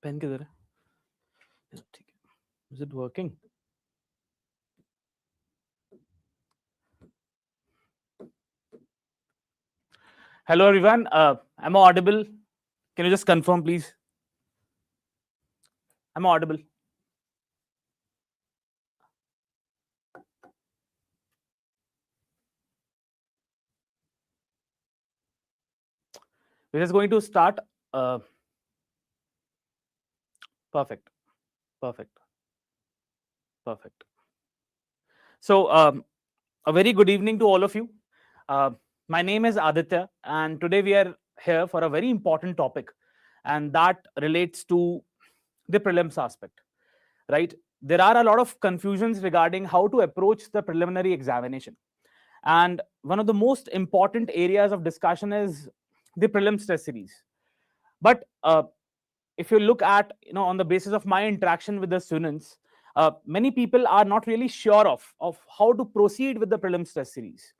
Pen किधर है? ठीक है. Is it working? Hello everyone. Am I audible? Can you just confirm, please? Am I audible? We're just going to start. Uh, Perfect. Perfect. Perfect. So, a very good evening to all of you. Uh, my name is Aditya, and today we are here for a very important topic, and that relates to the prelims aspect, right? There are a lot of confusions regarding how to approach the preliminary examination. And one of the most important areas of discussion is the prelims test series. But if you look at, on the basis of my interaction with the students, many people are not really sure of how to proceed with the prelims test series.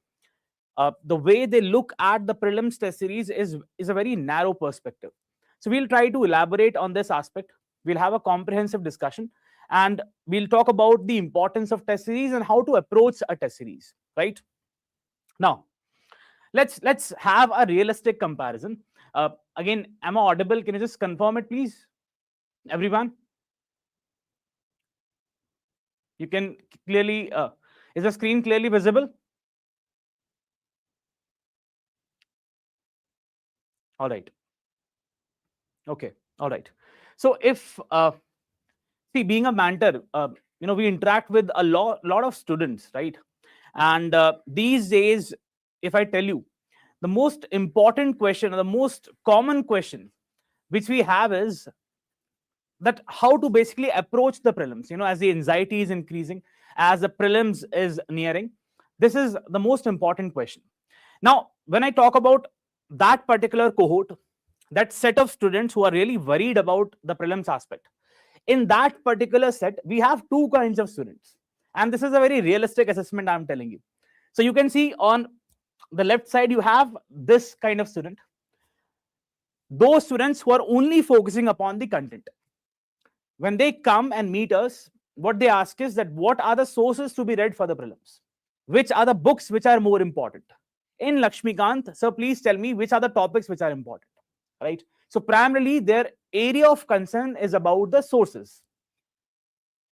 The way they look at the prelims test series is a very narrow perspective. So we'll try to elaborate on this aspect. We'll have a comprehensive discussion, and we'll talk about the importance of test series and how to approach a test series, right? Now, let's have a realistic comparison. Again, am I audible? Can you just confirm it, please, everyone? You can clearly, is the screen clearly visible? All right. Okay. All right. So if see, being a mentor, we interact with a lot of students, right? And these days, if I tell you, the most important question, or the most common question which we have is that how to basically approach the prelims, as the anxiety is increasing, as the prelims is nearing. This is the most important question. Now, when I talk about that particular cohort, that set of students who are really worried about the prelims aspect, in that particular set, we have two kinds of students. And this is a very realistic assessment I'm telling you. So you can see on the left side, you have this kind of student. Those students who are only focusing upon the content. When they come and meet us, what they ask is that what are the sources to be read for the prelims? Which are the books which are more important? In Lakshmikant, sir, please tell me which are the topics which are important, right? So primarily their area of concern is about the sources.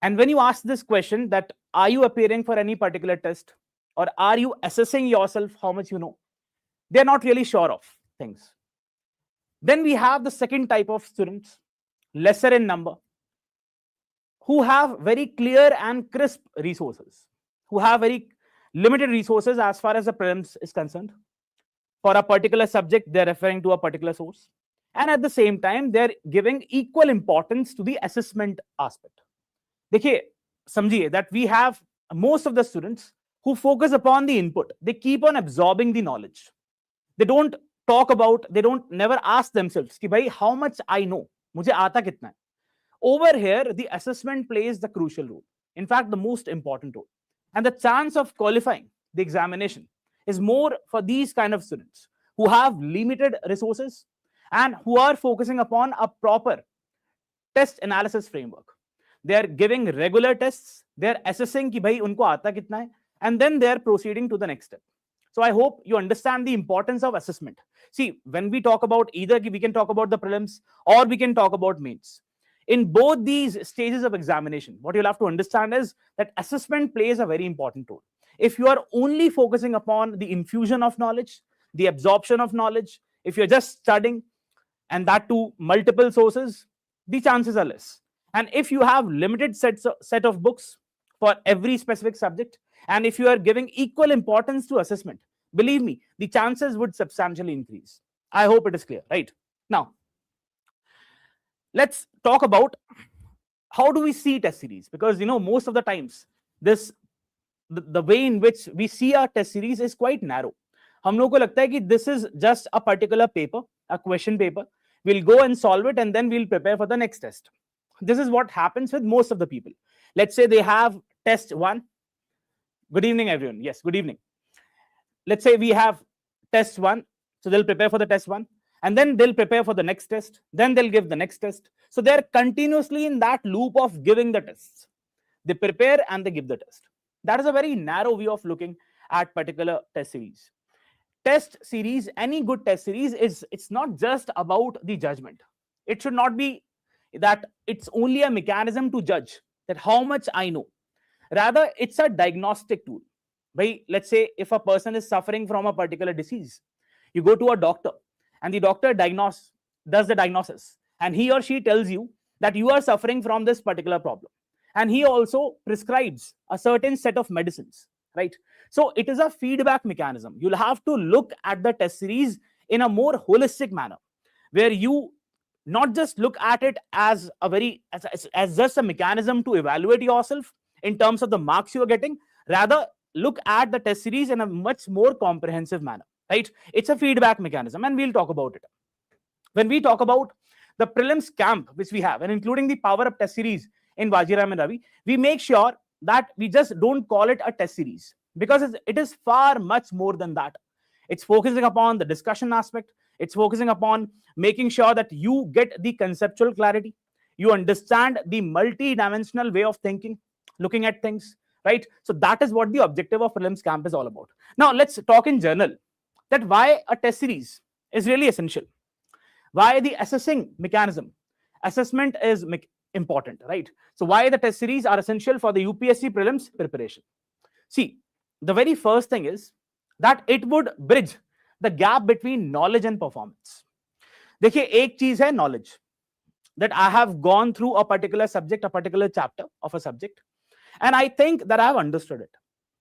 And when you ask this question that are you appearing for any particular test or are you assessing yourself how much you know, they're not really sure of things. Then we have the second type of students, lesser in number, who have very clear and crisp resources, who have very limited resources as far as the prelims is concerned. For a particular subject, they're referring to a particular source. And at the same time, they're giving equal importance to the assessment aspect. देखिए, समझिए that we have most of the students who focus upon the input. They keep on absorbing the knowledge. They don't talk about, they don't never ask themselves कि भाई how much I know, मुझे आता कितना है. Over here, the assessment plays the crucial role. In fact, the most important role. And the chance of qualifying the examination is more for these kind of students who have limited resources and who are focusing upon a proper test analysis framework. They are giving regular tests, they are assessing कि भाई उनको आता कितना है, and then they are proceeding to the next step. So I hope you understand the importance of assessment. See, when we talk about either we can talk about the prelims or we can talk about mains. In both these stages of examination, what you'll have to understand is that assessment plays a very important role. If you are only focusing upon the infusion of knowledge, the absorption of knowledge, if you're just studying and that to multiple sources, the chances are less. And if you have limited set of books for every specific subject, and if you are giving equal importance to assessment, believe me, the chances would substantially increase. I hope it is clear, right? Now, let's talk about how do we see test series, because most of the times the way in which we see our test series is quite narrow. हम लोगों को लगता है कि this is just a particular paper, a question paper. We'll go and solve it and then we'll prepare for the next test. This is what happens with most of the people. Let's say they have test 1. Good evening, everyone. Yes, good evening. Let's say we have test 1. So they'll prepare for the test 1. and then they'll prepare for the next test, then they'll give the next test. So they're continuously in that loop of giving the tests. They prepare and they give the test. That is a very narrow view of looking at particular test series. Test series, any good test series, is it's not just about the judgment. It should not be that it's only a mechanism to judge that how much I know. Rather, it's a diagnostic tool. By, let's say if a person is suffering from a particular disease, you go to a doctor and the doctor does the diagnosis, and he or she tells you that you are suffering from this particular problem, and he also prescribes a certain set of medicines, right? So it is a feedback mechanism. You'll have to look at the test series in a more holistic manner, where you not just look at it as a very as just a mechanism to evaluate yourself in terms of the marks you are getting. Rather, look at the test series in a much more comprehensive manner, right? It's a feedback mechanism, and we'll talk about it. When we talk about the prelims camp which we have, and including the power up test series in Vajiram and Ravi, we make sure that we just don't call it a test series, because it is far much more than that. It's focusing upon the discussion aspect. It's focusing upon making sure that you get the conceptual clarity, you understand the multi-dimensional way of thinking, looking at things, right? So that is what the objective of prelims camp is all about. Now let's talk in general that why a test series is really essential, why the assessing mechanism, assessment is important, right? So why the test series are essential for the UPSC prelims preparation. See, the very first thing is that it would bridge the gap between knowledge and performance. देखिए, एक चीज है knowledge, that I have gone through a particular subject, a particular chapter of a subject, and I think that I have understood it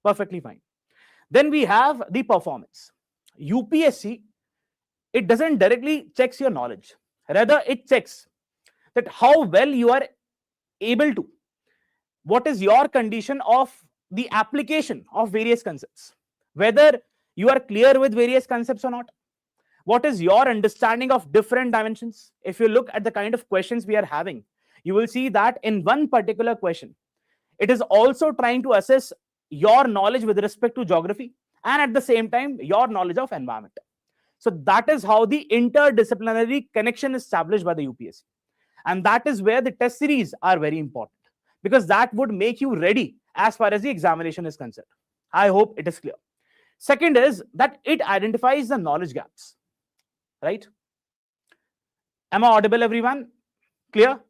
perfectly fine. Then we have the performance. UPSC, it doesn't directly checks your knowledge. Rather, it checks that how well you are able to, what is your condition of the application of various concepts, whether you are clear with various concepts or not, what is your understanding of different dimensions. If you look at the kind of questions we are having, you will see that in one particular question, it is also trying to assess your knowledge with respect to geography, and at the same time your knowledge of environment. So that is how the interdisciplinary connection is established by the UPSC, and that is where the test series are very important, because that would make you ready as far as the examination is concerned. I hope it is clear. Second is that it identifies the knowledge gaps, right? Am I audible, everyone? Clear?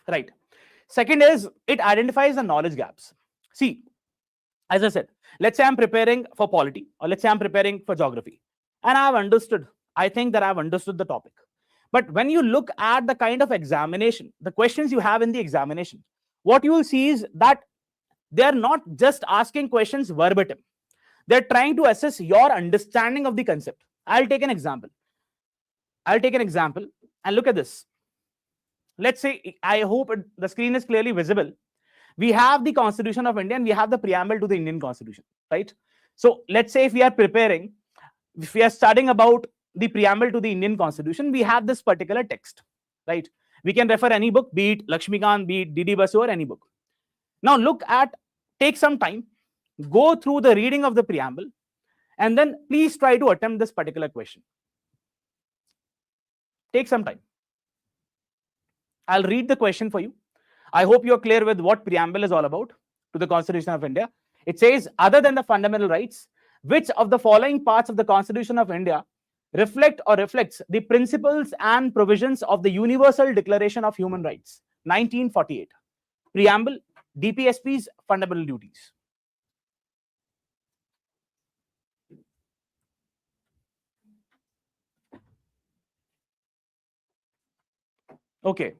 Right. Second is it identifies the knowledge gaps. See, as I said, let's say I'm preparing for polity, or let's say I'm preparing for geography, and I've understood, I think that I've understood the topic. But when you look at the kind of examination, the questions you have in the examination, what you will see is that they're not just asking questions verbatim. They're trying to assess your understanding of the concept. I'll take an example. And look at this. Let's say, I hope the screen is clearly visible. We have the Constitution of India and we have the preamble to the Indian Constitution, right? So let's say if we are studying about the preamble to the Indian Constitution, we have this particular text, right? We can refer any book, be it Lakshmikant, be it D.D. Basu, or any book. Now take some time, go through the reading of the preamble, and then please try to attempt this particular question. Take some time. I'll read the question for you. I hope you're clear with what preamble is all about to the Constitution of India. It says, other than the fundamental rights, which of the following parts of the Constitution of India reflects the principles and provisions of the Universal Declaration of Human Rights, 1948? Preamble, DPSP's fundamental duties. Okay.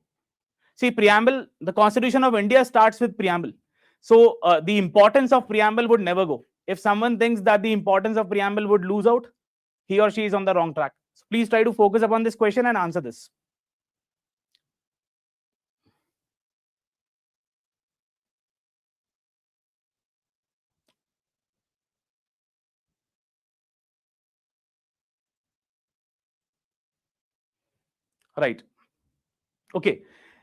See, preamble, the Constitution of India starts with preamble. So the importance of preamble would never go. If someone thinks that the importance of preamble would lose out, he or she is on the wrong track. So please try to focus upon this question and answer this. Right. Okay.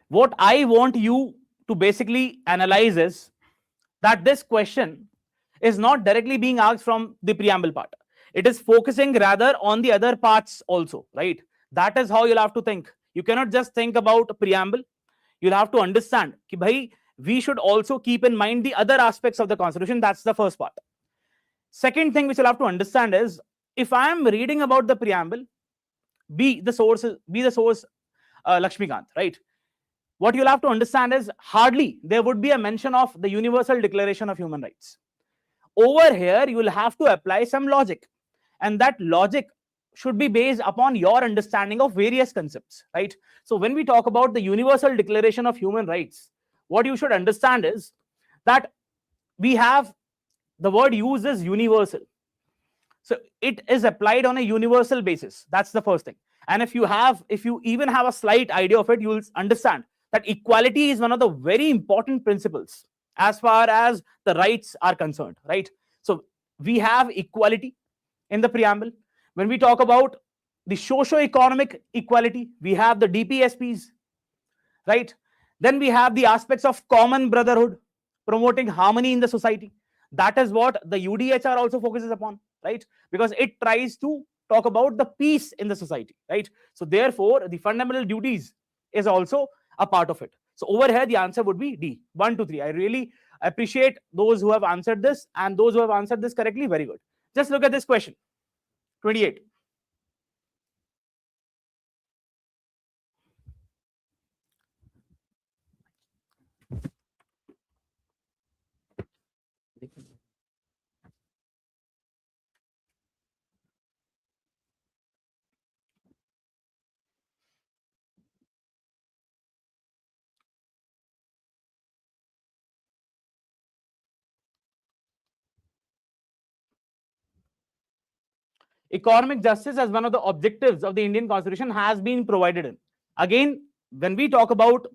What I want you to basically analyze is that this question is not directly being asked from the preamble part. It is focusing rather on the other parts also, right? That is how you'll have to think. You cannot just think about preamble. You'll have to understand कि bhai, we should also keep in mind the other aspects of the constitution. That's the first part. Second thing which you'll have to understand is, if I am reading about the preamble, be the source Lakshmikant, right? What you'll have to understand is hardly there would be a mention of the Universal Declaration of Human Rights. Over here, you will have to apply some logic, and that logic should be based upon your understanding of various concepts, right? So when we talk about the Universal Declaration of Human Rights, what you should understand is that we have the word used is universal. So it is applied on a universal basis. That's the first thing. And if you even have a slight idea of it, you will understand that equality is one of the very important principles as far as the rights are concerned, right? So we have equality in the preamble. When we talk about the socio-economic equality, we have the DPSPs, right? Then we have the aspects of common brotherhood, promoting harmony in the society. That is what the UDHR also focuses upon, right? Because it tries to talk about the peace in the society, right? So therefore, the fundamental duties is also a part of it. So over here, the answer would be D, 1 to 3. I really appreciate those who have answered this, and those who have answered this correctly, very good. Just look at this question, 28. Economic justice as one of the objectives of the Indian Constitution has been provided in. Again, when we talk about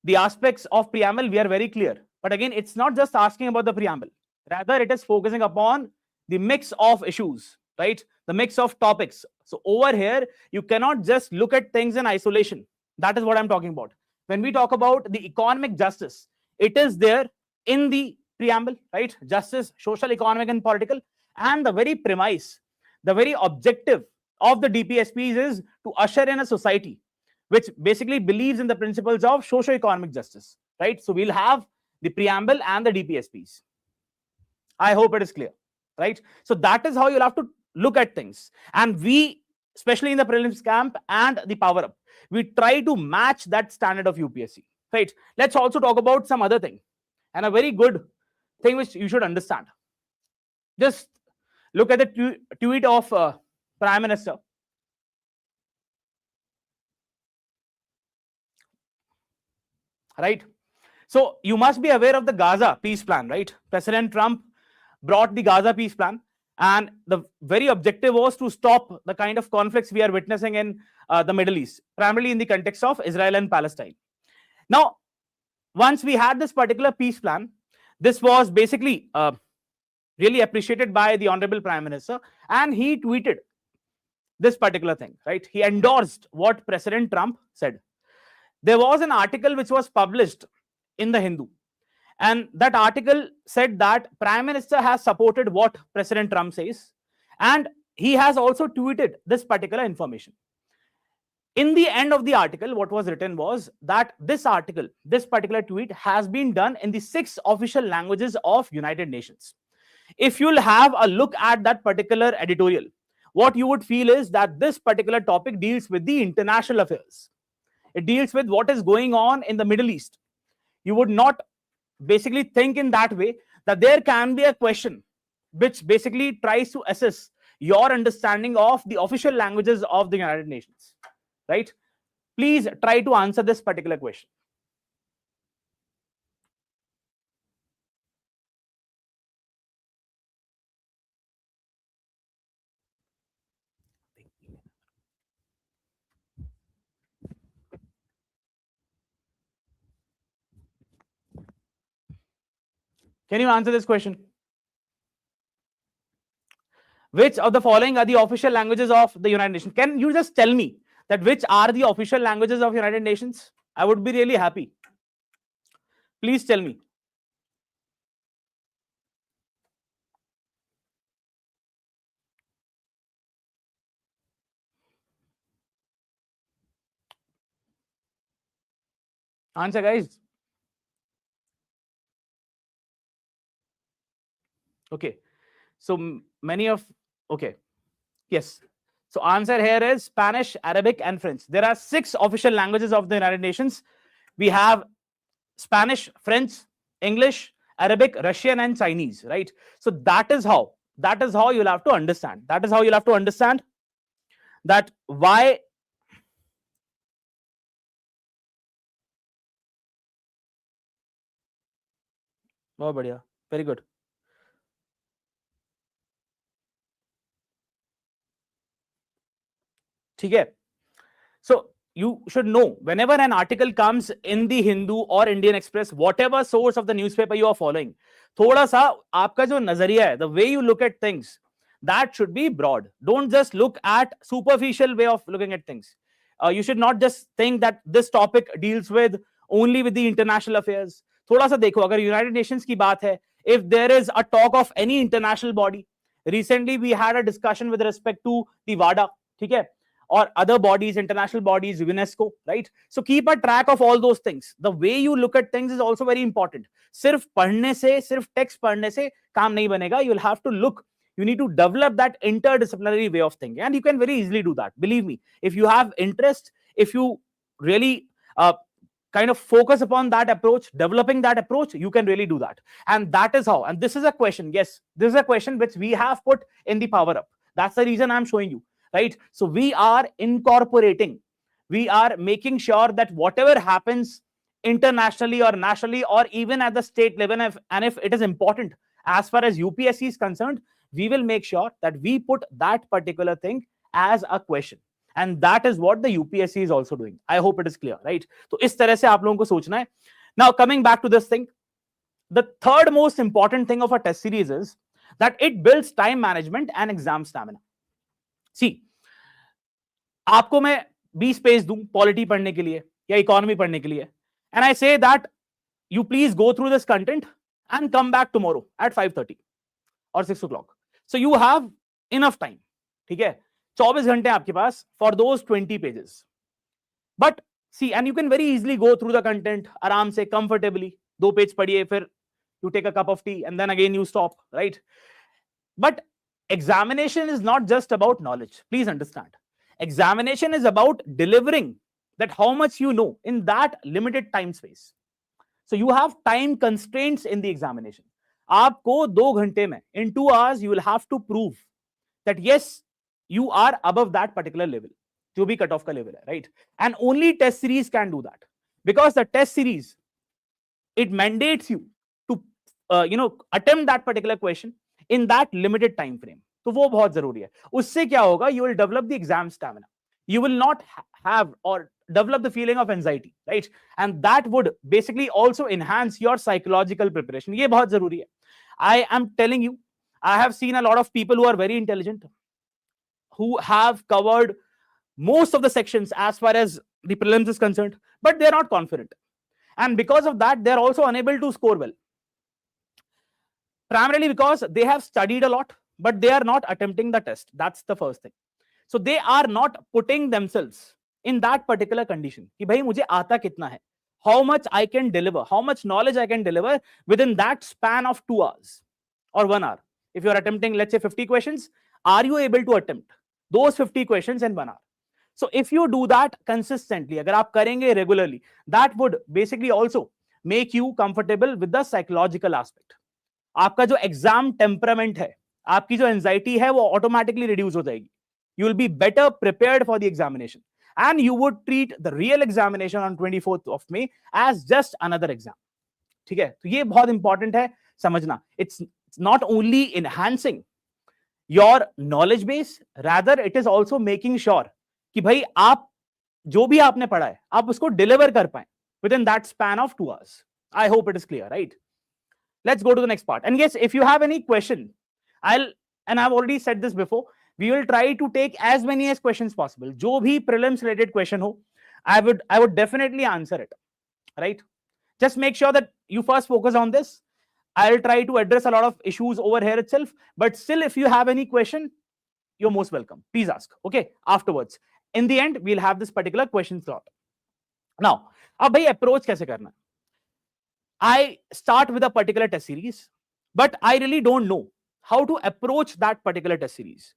the aspects of preamble, we are very clear. But again, it's not just asking about the preamble. Rather, it is focusing upon the mix of issues, right? The mix of topics. So over here, you cannot just look at things in isolation. That is what I'm talking about. When we talk about the economic justice, it is there in the preamble, right? Justice, social, economic, and political. And the very premise, the very objective of the DPSPs is to usher in a society which basically believes in the principles of socio-economic justice, right? So we'll have the preamble and the DPSPs. I hope it is clear, right? So that is how you'll have to look at things. And we, especially in the prelims camp and the power up, we try to match that standard of UPSC, right? Let's also talk about some other thing, and a very good thing which you should understand. Just look at the tweet of Prime Minister. Right? So you must be aware of the Gaza peace plan, right? President Trump brought the Gaza peace plan, and the very objective was to stop the kind of conflicts we are witnessing in the Middle East, primarily in the context of Israel and Palestine. Now, once we had this particular peace plan, this was basically really appreciated by the Honorable Prime Minister, and he tweeted this particular thing, right? He endorsed what President Trump said. There was an article which was published in the Hindu, and that article said that Prime Minister has supported what President Trump says, and he has also tweeted this particular information. In the end of the article, what was written was that this article, this particular tweet, has been done in the 6 official languages of United Nations. If you'll have a look at that particular editorial, what you would feel is that this particular topic deals with the international affairs. It deals with what is going on in the Middle East. You would not basically think in that way, that there can be a question which basically tries to assess your understanding of the official languages of the United Nations, right? Please try to answer this particular question. Can you answer this question? Which of the following are the official languages of the United Nations? Can you just tell me that which are the official languages of United Nations? I would be really happy. Please tell me. Answer, guys. Okay. So many of, okay. Yes. So answer here is Spanish, Arabic, and French. There are 6 official languages of the United Nations. We have Spanish, French, English, Arabic, Russian, and Chinese, right? So that is how you'll have to understand. That is how you'll have to understand that why. बहुत बढ़िया, very good. ठीक है. So you should know whenever an article comes in the Hindu or Indian Express, whatever source of the newspaper you are following, थोड़ा सा आपका जो नजरिया है, the way you look at things, that should be broad. Don't just look at superficial way of looking at things. You should not just think that this topic deals with only with the international affairs. थोड़ा सा देखो, अगर United Nations की बात है, if there is a talk of any international body, recently we had a discussion with respect to the WADA, ठीक है, or other bodies, international bodies, UNESCO, right? So keep a track of all those things. The way you look at things is also very important. सिर्फ पढ़ने से, सिर्फ text पढ़ने से काम नहीं बनेगा. You'll have to look. You need to develop that interdisciplinary way of thinking, and you can very easily do that. Believe me, if you have interest, if you really kind of focus upon that approach, developing that approach, you can really do that. And that is how. And this is a question. Yes, this is a question which we have put in the power up. That's the reason I'm showing you. Right? So we are incorporating, we are making sure that whatever happens internationally or nationally or even at the state level, and if it is important as far as UPSC is concerned, we will make sure that we put that particular thing as a question. And that is what the UPSC is also doing. I hope it is clear, right? So इस तरह से आप लोगों को सोचना है. Now coming back to this thing, the third most important thing of a test series is that it builds time management and exam stamina. सी, आपको मैं 20 पेज दूं पॉलिटी पढ़ने के लिए या इकोनॉमी पढ़ने के लिए, and I say that you please go through this content and come back tomorrow at 5:30 और 6 o'clock. So you have enough time. ठीक है, 24 घंटे आपके पास for those 20 pages. But see, and you can very easily go through the content आराम से, comfortably 2 page पढ़िए, फिर you take a cup of tea and then again you stop, right? But examination is not just about knowledge. Please understand. Examination is about delivering that how much you know in that limited time space. So you have time constraints in the examination. आपको 2 घंटे में, in 2 hours, you will have to prove that yes, you are above that particular level. जो भी cut off का level है, right? And only test series can do that, because the test series, it mandates you to attempt that particular question in that limited time frame. तो वो बहुत जरूरी है. उससे क्या होगा? You will develop the exam stamina. You will not have or develop the feeling of anxiety, right? And that would basically also enhance your psychological preparation. ये बहुत जरूरी है. I am telling you, I have seen a lot of people who are very intelligent, who have covered most of the sections as far as the prelims is concerned, but they are not confident. And because of that, they are also unable to score well. Primarily because they have studied a lot, but they are not attempting the test. That's the first thing. So they are not putting themselves in that particular condition. कि भाई मुझे आता कितना है, how much I can deliver, how much knowledge I can deliver within that span of 2 hours or 1 hour. If you are attempting, let's say 50 questions, are you able to attempt those 50 questions in 1 hour? So if you do that consistently, अगर आप करेंगे regularly, that would basically also make you comfortable with the psychological aspect. आपका जो exam temperament है, आपकी जो anxiety है, वो ऑटोमेटिकली रिड्यूस हो जाएगी. You will be better prepared for the examination, and you would treat the real examination on 24th of May as just another exam. ठीक है, तो ये बहुत इंपॉर्टेंट है समझना. It's not only enhancing your knowledge base, rather it is also making sure कि भाई आप जो भी आपने पढ़ा है, आप उसको डिलीवर कर पाए with in that span of 2 hours. I hope it is clear, right? Let's go to the next part. And yes, if you have any question, and I've already said this before, we will try to take as many as questions possible. जो भी prelims related question हो, I would definitely answer it, right? Just make sure that you first focus on this. I'll try to address a lot of issues over here itself, but still, if you have any question, you're most welcome. Please ask, okay? Afterwards, in the end, we'll have this particular question slot. Now, अब भाई approach कैसे करना है? I start with a particular test series, but I really don't know how to approach that particular test series.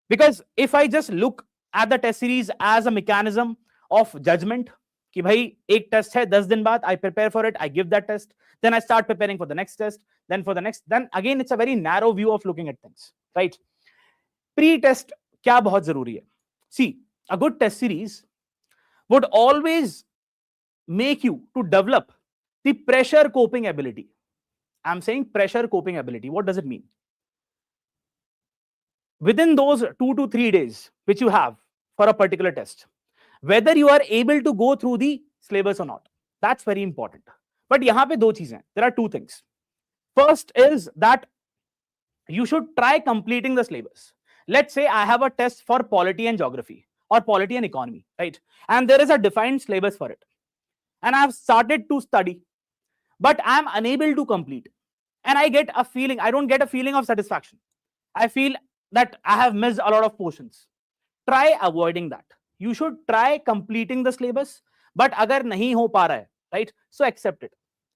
Because if I just look at the test series as a mechanism of judgment, कि भाई एक test है 10 दिन बाद, I prepare for it, I give that test, then I start preparing for the next test, then for the next, then again it's a very narrow view of looking at things, right? Pre-test क्या बहुत जरूरी है? See, a good test series would always make you to develop the pressure coping ability. I'm saying pressure coping ability. What does it mean? Within those 2 to 3 days which you have for a particular test, whether you are able to go through the syllabus or not, that's very important. But यहाँ पे दो चीजें, there are two things. First is that you should try completing the syllabus. Let's say I have a test for polity and geography or polity and economy, right? And there is a defined syllabus for it. And I have started to study, but I am unable to complete. And I get a feeling, I don't get a feeling of satisfaction. I feel that I have missed a lot of portions. Try avoiding that. You should try completing the syllabus, but agar nahi ho pa raha hai, right? So accept it.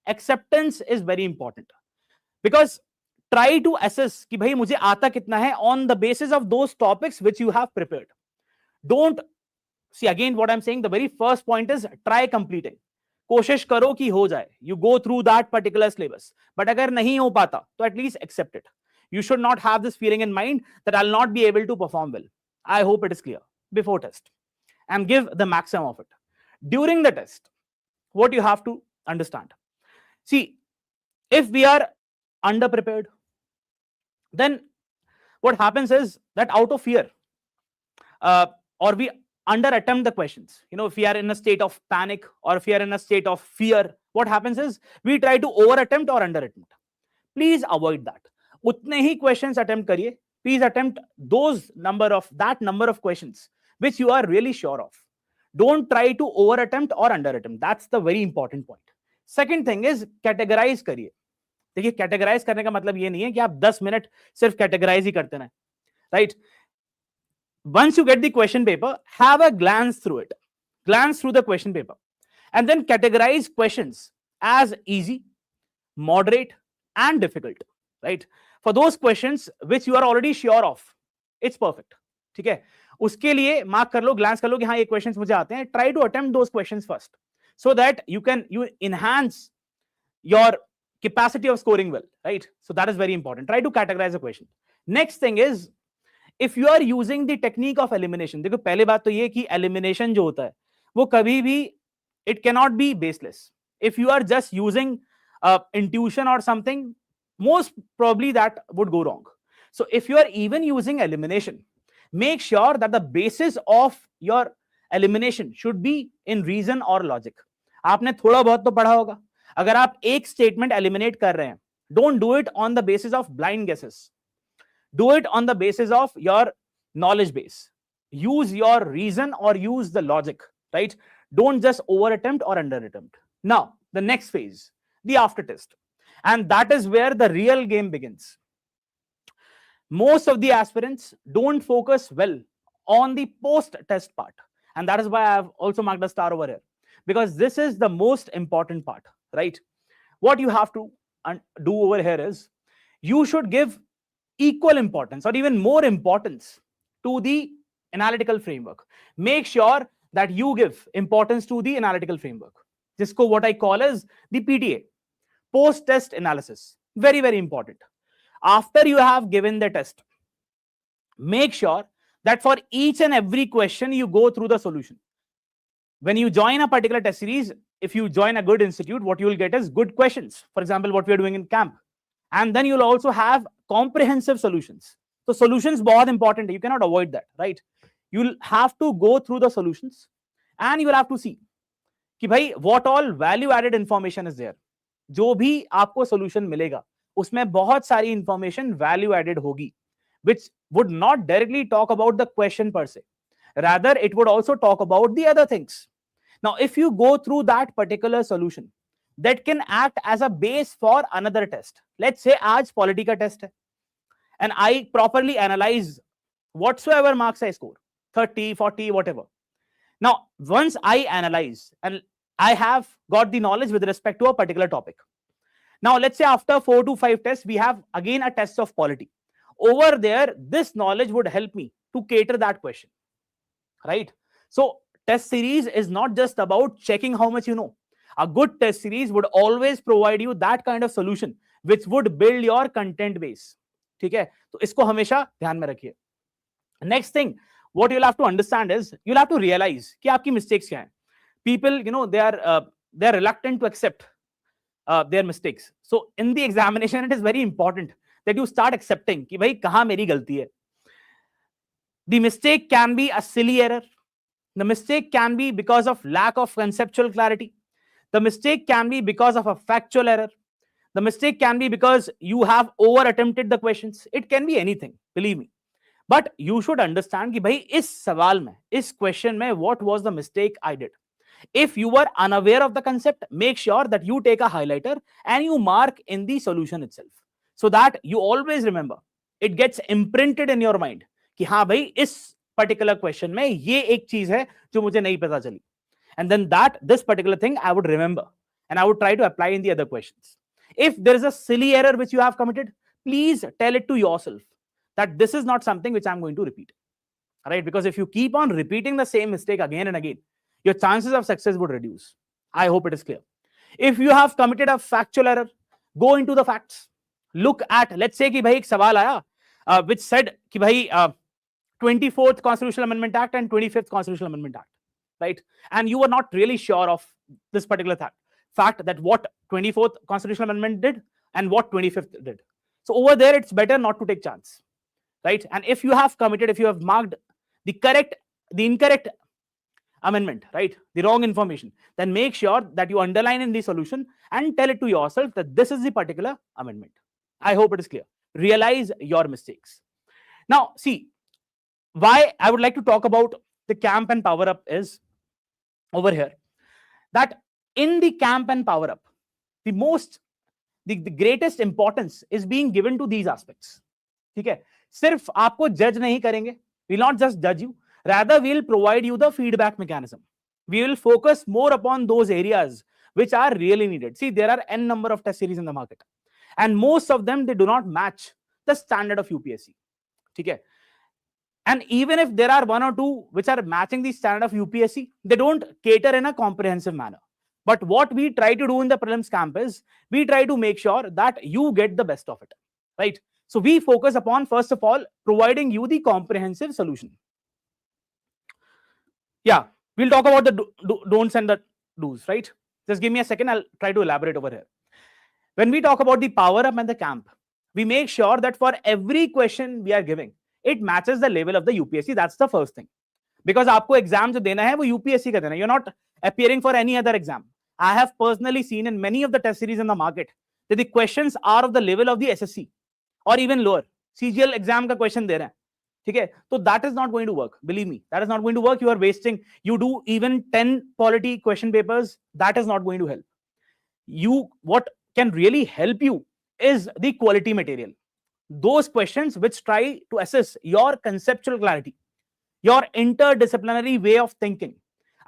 Acceptance is very important, because try to assess कि भाई मुझे आता कितना है on the basis of those topics which you have prepared. Don't see, again what I'm saying, the very first point is try completing. कोशिश करो कि हो जाए. You go through that particular syllabus. But अगर नहीं हो पाता तो at least accept it. You should not have this feeling in mind that I'll not be able to perform well. I hope it is clear before test, and give the maximum of it. During the test, what you have to understand. See, if we are underprepared, then what happens is that out of fear, or we under attempt the questions, if we are in a state of panic or if we are in a state of fear, what happens is we try to over attempt or under attempt. Please avoid that. Utne hi questions attempt kariye. Please attempt that number of questions which you are really sure of. Don't try to over attempt or under attempt. That's the very important point. Second thing is categorize करिए. देखिए categorise करने का मतलब ये नहीं है कि आप 10 मिनट सिर्फ कैटेगराइज ही करते रहें, right? Once you get the question paper, have a glance through the question paper, and then categorize questions as easy, moderate, and difficult, right? For those questions which you are already sure of, it's perfect. ठीक है, उसके लिए mark कर लो, glance कर लो कि हाँ ये questions मुझे आते हैं. Try to attempt those questions first, so that you enhance your capacity of scoring well, right? So that is very important. Try to categorize the question. Next thing is, if you are using the technique of elimination, देखो पहले बात तो ये कि elimination जो होता है वो कभी भी it cannot be baseless. If you are just using intuition or something, most probably that would go wrong. So if you are even using elimination, make sure that the basis of your elimination should be in reason or logic. आपने थोड़ा बहुत तो पढ़ा होगा. अगर आप एक statement eliminate कर रहे हैं, don't do it on the basis of blind guesses. Do it on the basis of your knowledge base. Use your reason or use the logic, right? Don't just over attempt or under attempt. Now, the next phase, the after test. And that is where the real game begins. Most of the aspirants don't focus well on the post test part. And that is why I have also marked a star over here, because this is the most important part, right? What you have to do over here is you should give equal importance or even more importance to the analytical framework. Make sure that you give importance to the analytical framework. Jisko what I call as the PTA, post test analysis. Very, very important. After you have given the test, make sure that for each and every question you go through the solution. When you join a particular test series, if you join a good institute, what you will get is good questions. For example, what we are doing in camp. And then you'll also have comprehensive solutions. So solutions बहुत important. You cannot avoid that, right? You'll have to go through the solutions, and you will have to see कि भाई what all value added information is there. जो भी आपको solution मिलेगा, उसमें बहुत सारी information value added होगी, which would not directly talk about the question per se. Rather, it would also talk about the other things. Now, if you go through that particular solution, that can act as a base for another test. Let's say आज polity का test है, and I properly analyze whatsoever marks I score, 30, 40, whatever. Now, once I analyze and I have got the knowledge with respect to a particular topic. Now, let's say after 4 to 5 tests, we have again a test of polity. Over there, this knowledge would help me to cater that question, right? So, test series is not just about checking how much you know. A good test series would always provide you that kind of solution which would build your content base. ठीक है, तो इसको हमेशा ध्यान में रखिए. Next thing, what you'll have to understand is you'll have to realize कि आपकी mistakes क्या हैं. People, they are reluctant to accept their mistakes. So in the examination, it is very important that you start accepting कि भाई कहाँ मेरी गलती है. The mistake can be a silly error. The mistake can be because of lack of conceptual clarity. The mistake can be because of a factual error. The mistake can be because you have over attempted the questions. It can be anything, believe me. But you should understand कि भाई इस सवाल में, इस question में, what was the mistake I did? If you were unaware of the concept, make sure that you take a highlighter and you mark in the solution itself, so that you always remember. It gets imprinted in your mind कि हाँ भाई इस particular question में ये एक चीज है जो मुझे नहीं पता चली. And then this particular thing I would remember and I would try to apply in the other questions. If there is a silly error which you have committed, please tell it to yourself that this is not something which I'm going to repeat. Right? Because if you keep on repeating the same mistake again and again, your chances of success would reduce. I hope it is clear. If you have committed a factual error, go into the facts. Look at, let's say कि भाई एक सवाल आया which said कि भाई 24th Constitutional Amendment Act and 25th Constitutional Amendment Act, right? And you were not really sure of this particular fact that what 24th Constitutional Amendment did and what 25th did. So over there, it's better not to take chance, right? And if you have marked the incorrect amendment, right, the wrong information, then make sure that you underline in the solution and tell it to yourself that this is the particular amendment. I hope it is clear. Realize your mistakes. Now, see, why I would like to talk about the camp and power up is over here, that in the camp and power up, the greatest importance is being given to these aspects. ठीक है, सिर्फ आपको जज नहीं करेंगे, we'll not just judge you, rather we'll provide you the feedback mechanism. We will focus more upon those areas which are really needed. See, there are n number of test series in the market, and most of them, they do not match the standard of UPSC. ठीक है, and even if there are one or two which are matching the standard of UPSC, they don't cater in a comprehensive manner. But what we try to do in the prelims camp is we try to make sure that you get the best of it, right? So we focus upon, first of all, providing you the comprehensive solution. Yeah, we'll talk about the don'ts and the do's, right? Just give me a second, I'll try to elaborate over here. When we talk about the power up and the camp, we make sure that for every question we are giving, it matches the level of the UPSC. That's the first thing. Because आपको exam जो देना है वो UPSC का देना है. You're not appearing for any other exam. I have personally seen in many of the test series in the market that the questions are of the level of the SSC or even lower. CGL exam का question दे रहे हैं. ठीक है, so that is not going to work. Believe me, that is not going to work. You are wasting. You do even 10 polity question papers. That is not going to help. What can really help you is the quality material. Those questions which try to assess your conceptual clarity, your interdisciplinary way of thinking.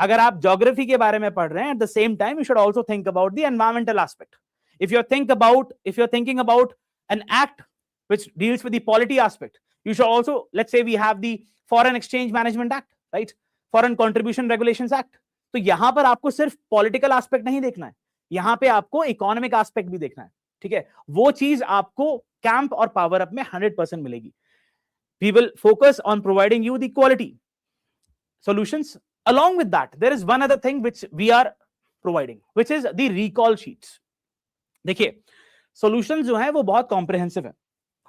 अगर आप geography के बारे में पढ़ रहे हैं, at the same time you should also think about the environmental aspect. If you're thinking about an act which deals with the polity aspect, you should also, let's say we have the Foreign Exchange Management Act, right? Foreign Contribution Regulations Act. तो यहाँ पर आपको सिर्फ political aspect नहीं देखना है, यहाँ पे आपको economic aspect भी देखना है. ठीक है, वो चीज आपको कैंप और पावर अप में 100% मिलेगी. We will focus on providing you the quality solutions. Along with that, there is one other thing which we are providing, which is the recall sheets. देखिए, solutions जो हैं वो बहुत comprehensive है,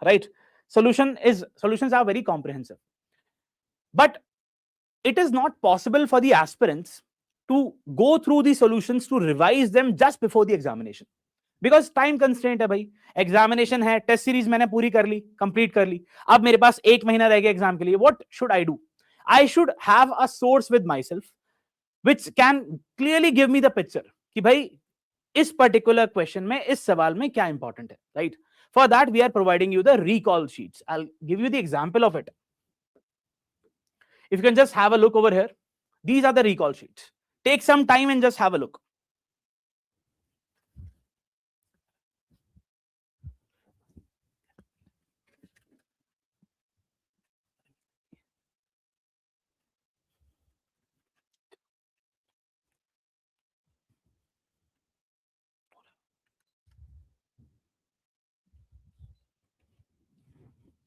right? Solutions are very comprehensive, but it is not possible for the aspirants to go through the solutions to revise them just before the examination. Because time constraint है भाई. Examination है, test series मैंने पूरी कर ली, complete कर ली, अब मेरे पास 1 महीना रह गया एग्जाम के लिए. What should I do? I should have a source with my self which can clearly give me the picture कि भाई इस पर्टिकुलर क्वेश्चन में, इस सवाल में क्या इंपॉर्टेंट है, right? For that we are providing you the recall sheets. I will give you the example of it. If you can just have a look over here, these are the recall sheets. Take some time and just have a look.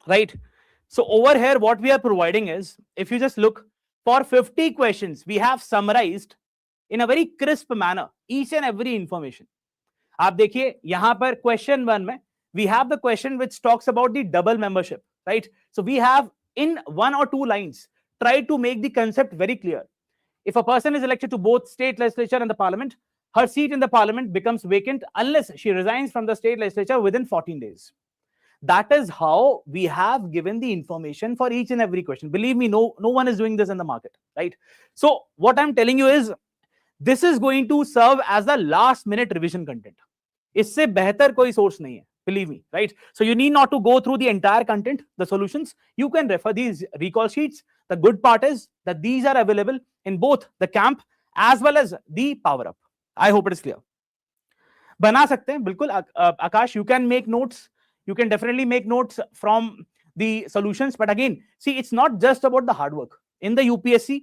right? So over here, what we are providing is, if you just look for 50 questions, we have summarized in a very crisp manner each and every information. आप देखिए यहां पर question 1 में we have the question which talks about the double membership, right? So we have in 1 or 2 lines tried to make the concept very clear. If a person is elected to both state legislature and the parliament, her seat in the parliament becomes vacant unless she resigns from the state legislature within 14 days. That is how we have given the information for each and every question. Believe me, no one is doing this in the market, right? So what I'm telling you is, this is going to serve as the last minute revision content. इससे बेहतर कोई source नहीं है, believe me, right? So you need not to go through the entire content, the solutions. You can refer these recall sheets. The good part is that these are available in both the camp as well as the power up. I hope it is clear. बना सकते हैं बिल्कुल आकाश, you can make notes. You can definitely make notes from the solutions. But again, see, it's not just about the hard work. In the UPSC,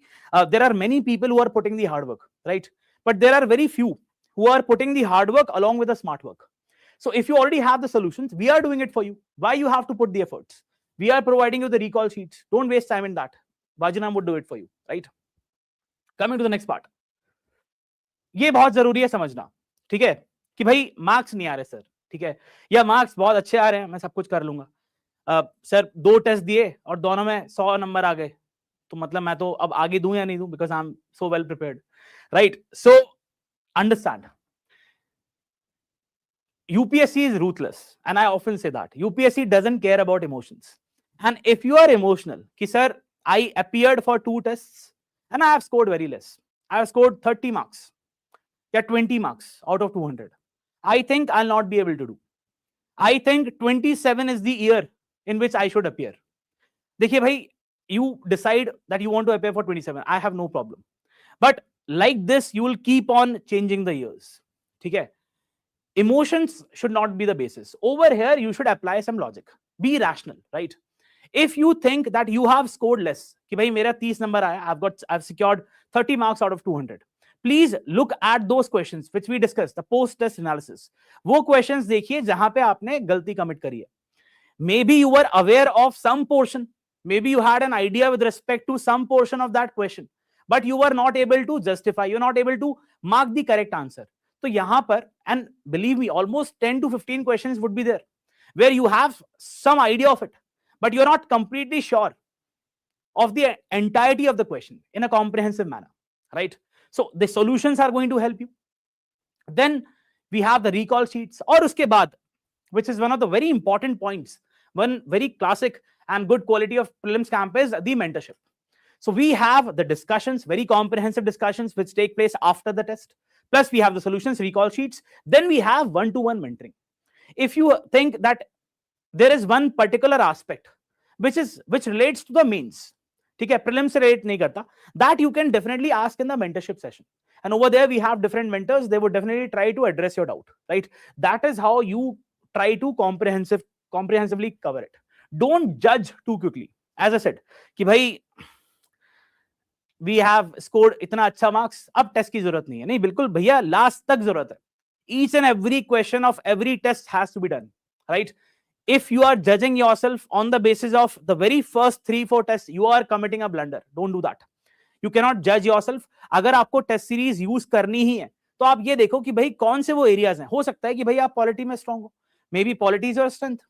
there are many people who are putting the hard work, right? But there are very few who are putting the hard work along with the smart work. So if you already have the solutions, we are doing it for you. Why you have to put the efforts? We are providing you the recall sheets. Don't waste time in that. Vajiram would do it for you, right? Coming to the next part. ये बहुत जरूरी है समझना, ठीक है, कि भाई marks नहीं आ रहे सर, ठीक है, या मार्क्स बहुत अच्छे आ रहे हैं, मैं सब कुछ कर लूंगा। सर 2 टेस्ट दिए और दोनों में 100 नंबर आ गए, तो मतलब मैं तो अब आगे दूं या नहीं दूं, because I am so well prepared, right? So understand, UPSC is ruthless, and I often say that UPSC doesn't care about emotions. And if you are emotional, ki sir, I appeared for 2 tests and I have scored very less. I have scored 30 marks, yeah, 20 marks out of 200. I think I'll not be able to do. I think 27 is the year in which I should appear. देखिए भाई, you decide that you want to appear for 27. I have no problem. But like this, you will keep on changing the years. ठीक है? Emotions should not be the basis. Over here, you should apply some logic. Be rational, right? If you think that you have scored less, कि भाई मेरा 30 number आया, I've secured 30 marks out of 200. Please look at those questions which we discussed, the post-test analysis. वो questions देखिए जहां पे आपने गलती commit करी है. Maybe you were aware of some portion. Maybe you had an idea with respect to some portion of that question, but you were not able to justify. You're not able to mark the correct answer. तो यहां पर, and believe me, almost 10 to 15 questions would be there where you have some idea of it, but you're not completely sure of the entirety of the question in a comprehensive manner, right? So the solutions are going to help you. Then we have the recall sheets, और उसके बाद, which is one of the very important points, one very classic and good quality of prelims camp is the mentorship. So we have the discussions, very comprehensive discussions which take place after the test. Plus we have the solutions, recall sheets. Then we have one-to-one mentoring. If you think that there is one particular aspect which relates to the mains, ठीक है, prelims से relate नहीं करता, that you can definitely ask in the mentorship session. And over there we have different mentors. They would definitely try to address your doubt, right? That is how you try to comprehensively cover it. Don't judge too quickly. As I said, कि भाई we have scored इतना अच्छा marks, अब test की जरूरत नहीं है. नहीं, बिल्कुल भैया, लास्ट तक जरूरत है. Each and every question of every test has to be done, right? If you are judging yourself on the basis of the very first 3-4 tests, you are committing a blunder. Don't do that. You cannot judge yourself. अगर आपको test series use करनी ही है, तो आप ये देखो कि भाई कौन से वो एरियाज हैं. हो सकता है कि भाई आप पॉलिटी में स्ट्रांग हो. Maybe polity is your strength,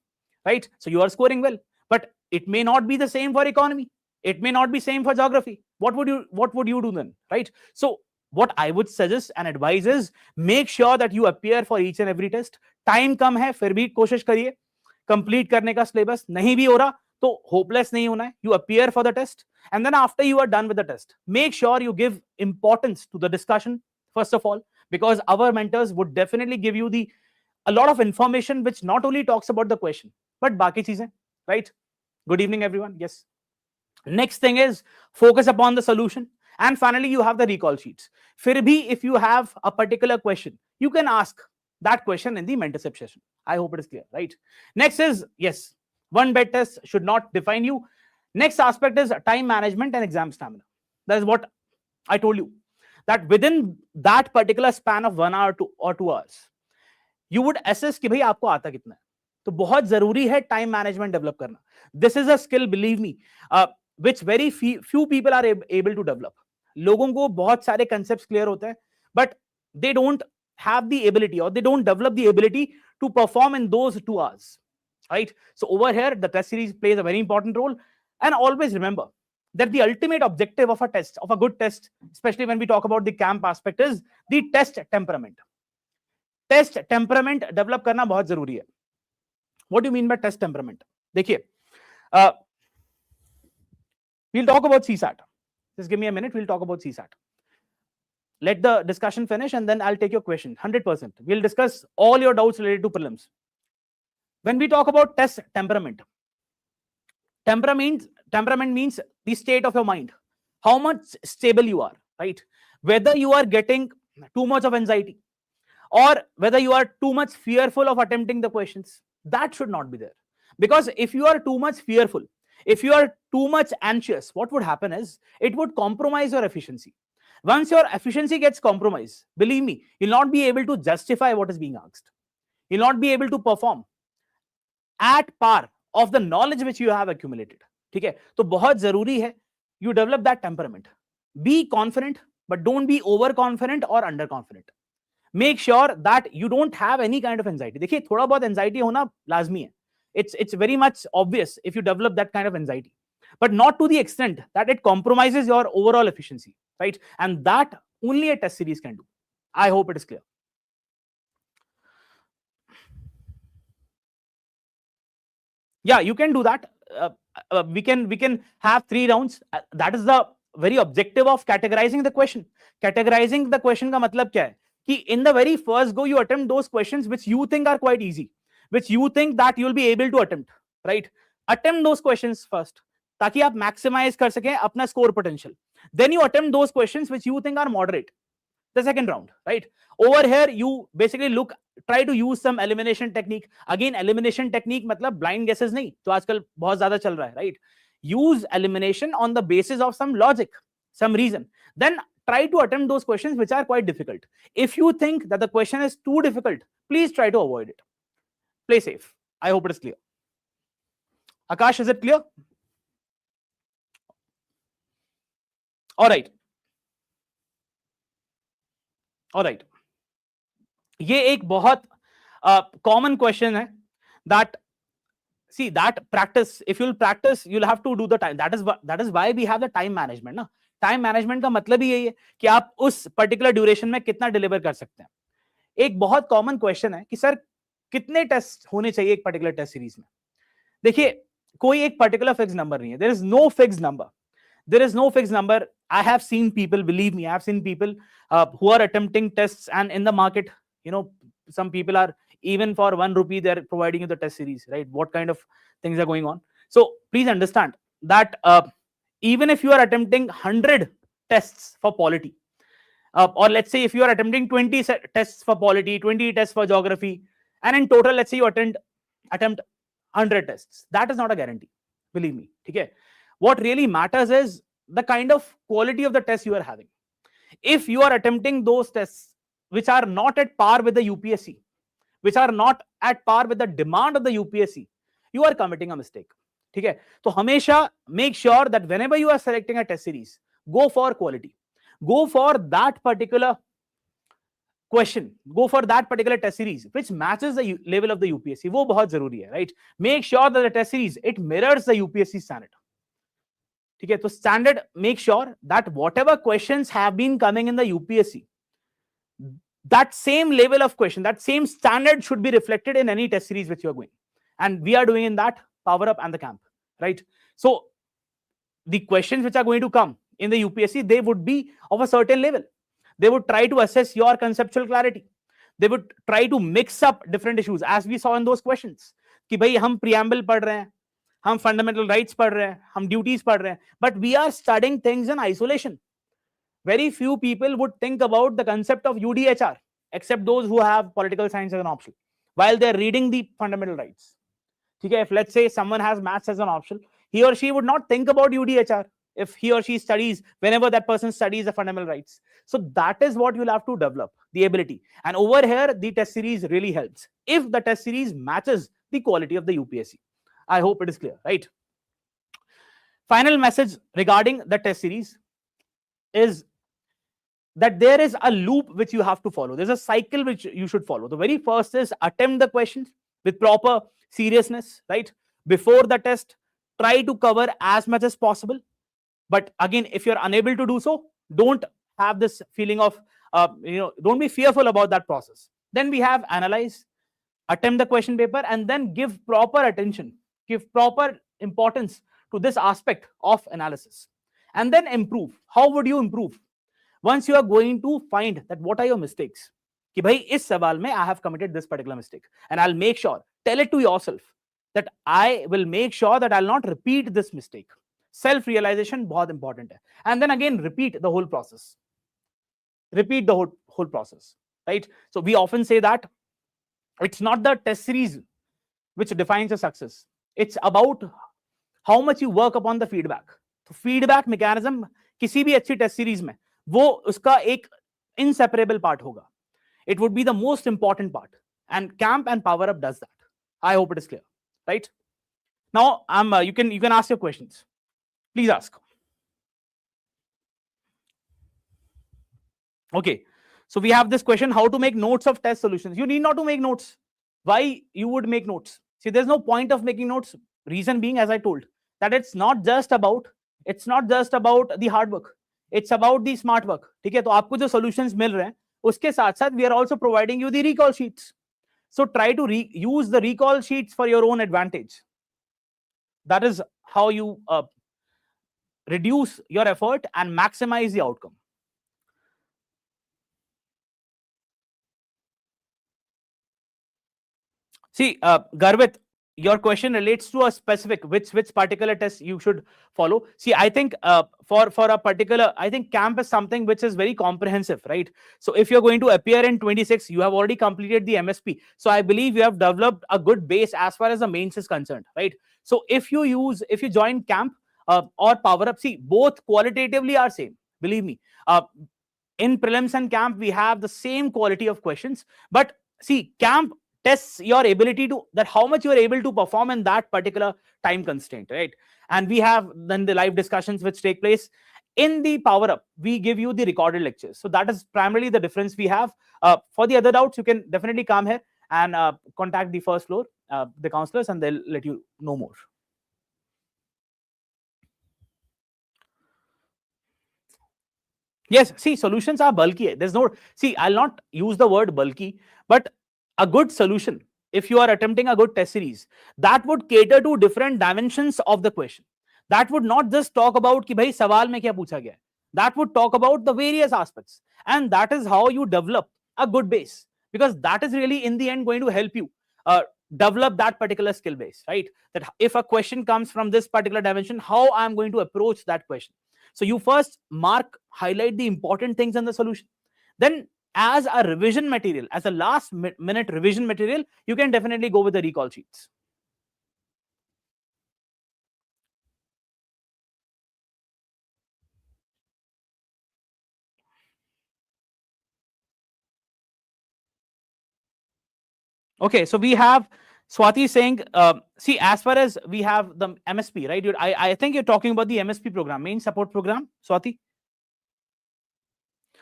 right? So you are scoring well, but it may not be the same for economy. It may not be same for geography. What would you do then, right? So what I would suggest and advise is, make sure that you appear for each and every test. Time कम है, फिर भी कोशिश करिए complete करने का syllabus. नहीं भी हो रहा तो होपलेस नहीं होना है. You appear for the test, and then after you are done with the test, make sure you give importance to the discussion first of all, because our mentors would definitely give you a lot of information which not only talks about the question but बाकी चीजें, right? Good evening everyone. Yes. Next thing is focus upon the solution, and finally you have the recall sheets. फिर भी if you have a particular question, you can ask that question in the mentorship session. I hope it is clear, right? Next is, yes, one bad test should not define you. Next aspect is time management and exam stamina. That is what I told you, that within that particular span of 1 hour or 2 hours, you would assess कि भाई आपको आता कितना है. तो बहुत जरूरी है टाइम मैनेजमेंट डेवलप करना. This is a skill, believe me, which very few people are able to develop. लोगों को बहुत सारे कंसेप्ट क्लियर होते हैं, but they don't have the ability, or they don't develop the ability to perform in those 2 hours, right? So over here the test series plays a very important role. And always remember that the ultimate objective of a test, of a good test, especially when we talk about the camp aspect, is the test temperament. Test temperament develop karna bahut zaruri hai. What do you mean by test temperament? देखिए, we'll talk about CSAT. Just give me a minute, we'll talk about CSAT. Let the discussion finish and then I'll take your question. 100%. We'll discuss all your doubts related to prelims. When we talk about test temperament, temperament means the state of your mind. How much stable you are, right? Whether you are getting too much of anxiety or whether you are too much fearful of attempting the questions. That should not be there. Because if you are too much fearful, if you are too much anxious, what would happen is it would compromise your efficiency. Once your efficiency gets compromised, believe me, you'll not be able to justify what is being asked. You'll not be able to perform at par of the knowledge which you have accumulated. ठीक है, तो बहुत जरूरी है you develop that temperament. Be confident, but don't be overconfident or underconfident. Make sure that you don't have any kind of anxiety. देखिए, थोड़ा बहुत anxiety होना लाजमी है. It's very much obvious if you develop that kind of anxiety, but not to the extent that it compromises your overall efficiency, right? And that only a test series can do. I hope it is clear. Yeah, you can do that. We can have 3 rounds. That is the very objective of categorizing the question. Categorizing the question का मतलब क्या है कि in the very first go you attempt those questions which you think are quite easy, which you think that you'll be able to attempt, right? Attempt those questions first ताकि आप maximize कर सकें अपना score potential. Then you attempt those questions which you think are moderate. The second round, right? Over here you basically try to use some elimination technique. Again, elimination technique मतलब blind guesses नहीं, तो आजकल बहुत ज्यादा चल रहा है, right? Use elimination on the basis of some logic, some reason. Then try to attempt those questions which are quite difficult. If you think that the question is too difficult, please try to avoid it. Play safe. I hope it is clear. Akash, is it clear? All right. All right. ये एक बहुत common question है that, see, that practice, if you'll practice, you'll have to do the time. That is why we have the time management ना. Time management का मतलब ही यही है कि आप उस पर्टिकुलर ड्यूरेशन में कितना डिलीवर कर सकते हैं. एक बहुत कॉमन क्वेश्चन है कि सर कितने टेस्ट होने चाहिए एक पर्टिकुलर टेस्ट सीरीज में. देखिए, कोई एक पर्टिकुलर फिक्स नंबर नहीं है. There is no fix number. There is no fixed number. I have seen people, believe me, I have seen people who are attempting tests, and in the market, you know, some people are, even for 1 rupee, they're providing you the test series, right? What kind of things are going on? So please understand that even if you are attempting 100 tests for polity, or let's say if you are attempting 20 tests for polity, 20 tests for geography, and in total, let's say you attempt 100 tests, that is not a guarantee. Believe me, okay? What really matters is the kind of quality of the test you are having. If you are attempting those tests which are not at par with the UPSC, which are not at par with the demand of the UPSC, you are committing a mistake. ठीक है, तो हमेशा make sure that whenever you are selecting a test series, go for quality, go for that particular question, go for that particular test series which matches the level of the UPSC. वो बहुत जरूरी है, right? Make sure that the test series, it mirrors the UPSC standard. ठीक है, तो standard, make sure that whatever questions have been coming in the UPSC, that same level of question, that same standard should be reflected in any test series which you are going. And we are doing in that Power Up and the Camp, right? So the questions which are going to come in the UPSC, they would be of a certain level. They would try to assess your conceptual clarity. They would try to mix up different issues, as we saw in those questions. कि भाई हम preamble पढ़ रहे हैं, हम fundamental rights पढ़ रहे हैं, हम duties पढ़ रहे हैं, but we are studying things in isolation. Very few people would think about the concept of UDHR, except those who have political science as an option, while they're reading the fundamental rights. Okay, if let's say someone has maths as an option, he or she would not think about UDHR if he or she studies, whenever that person studies the fundamental rights. So that is what you'll have to develop, the ability. And over here, the test series really helps. If the test series matches the quality of the UPSC. I hope it is clear, right? Final message regarding the test series is that there is a loop which you have to follow. There's a cycle which you should follow. The very first is attempt the questions with proper seriousness, right? Before the test, try to cover as much as possible. But again, if you're unable to do so, don't have this feeling of, don't be fearful about that process. Then we have analyze, attempt the question paper, and then give proper attention, give proper importance to this aspect of analysis. And then improve. How would you improve? Once you are going to find that what are your mistakes, कि भाई इस सवाल में I have committed this particular mistake, and I'll make sure, tell it to yourself that I will make sure that I'll not repeat this mistake. Self realization बहुत important है. And then again repeat the whole process. Repeat the whole process, right? So we often say that it's not the test series which defines your success. It's about how much you work upon the feedback. तो feedback mechanism किसी भी अच्छी test series में वो उसका एक inseparable part होगा. It would be the most important part, and camp and power up does that. I hope it is clear, right? Now you can ask your questions. Please ask. Okay, so we have this question: how to make notes of test solutions? You need not to make notes. Why you would make notes? See, there's no point of making notes. Reason being, as I told, that it's not just about the hard work. It's about the smart work. ठीक है, तो आपको जो solutions मिल रहे हैं उसके साथ साथ we are also providing you the recall sheets. So try to use the recall sheets for your own advantage. That is how you reduce your effort and maximize the outcome. See, Garvit, your question relates to a specific which particular test you should follow. See, I think for a particular, I think camp is something which is very comprehensive, right? So if you're going to appear in 26, you have already completed the MSP. So I believe you have developed a good base as far as the mains is concerned, right? So if you join camp or power up, see, both qualitatively are same. Believe me. In prelims and camp, we have the same quality of questions, but see, camp tests your ability to that how much you are able to perform in that particular time constraint, right? And we have then the live discussions which take place. In the power up, we give you the recorded lectures. So that is primarily the difference we have. For the other doubts, you can definitely come here and contact the first floor, the counselors, and they'll let you know more. Yes, see, solutions are bulky. There's no, see, I'll not use the word bulky, but a good solution, if you are attempting a good test series, that would cater to different dimensions of the question. That would not just talk about कि भाई सवाल में क्या पूछा गया. That would talk about the various aspects, and that is how you develop a good base, because that is really in the end going to help you develop that particular skill base, right? That if a question comes from this particular dimension, how I am going to approach that question. So you first highlight the important things in the solution. Then as a revision material, as a last minute revision material, you can definitely go with the recall sheets. Okay, so we have Swati saying, see, as far as we have the MSP, right? I think you're talking about the MSP program, main support program, Swati.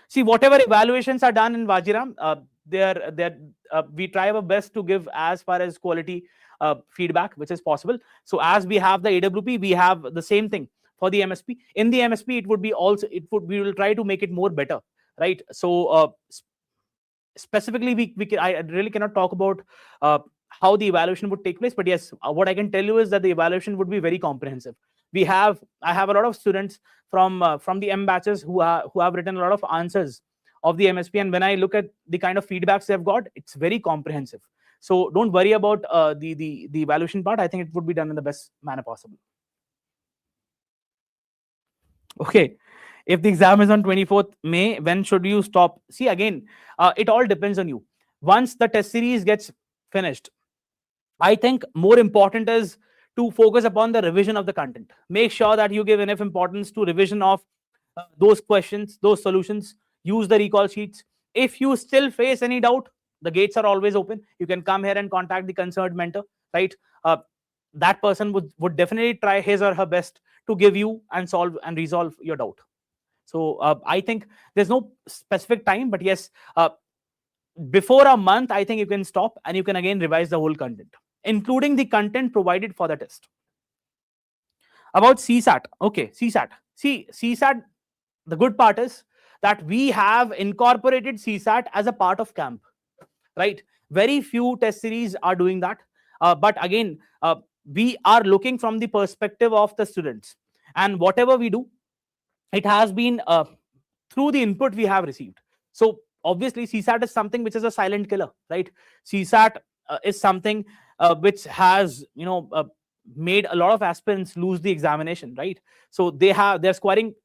See, whatever evaluations are done in Vajiram, we try our best to give as far as quality feedback which is possible. So as we have the AWP, we have the same thing for the MSP. In the MSP, it would be also, we will try to make it more better, right? So specifically, I really cannot talk about how the evaluation would take place, but yes, what I can tell you is that the evaluation would be very comprehensive. I have a lot of students from the M batches who have written a lot of answers of the MSP, and when I look at the kind of feedbacks they've got, it's very comprehensive. So don't worry about the evaluation part. I think it would be done in the best manner possible. Okay. If the exam is on 24th May, when should you stop? See, again, it all depends on you. Once the test series gets finished, I think more important is to focus upon the revision of the content. Make sure that you give enough importance to revision of those questions, those solutions. Use the recall sheets. If you still face any doubt, the gates are always open. You can come here and contact the concerned mentor. right? That person would definitely try his or her best to give you and solve and resolve your doubt. So I think there's no specific time, but yes, before a month, I think you can stop and you can again revise the whole content, including the content provided for the test. About CSAT, okay, CSAT. See, CSAT, the good part is that we have incorporated CSAT as a part of camp, right? Very few test series are doing that. But again, we are looking from the perspective of the students. And whatever we do, it has been through the input we have received. So obviously, CSAT is something which is a silent killer, right? CSAT is something which has, made a lot of aspirants lose the examination, right? So they're scoring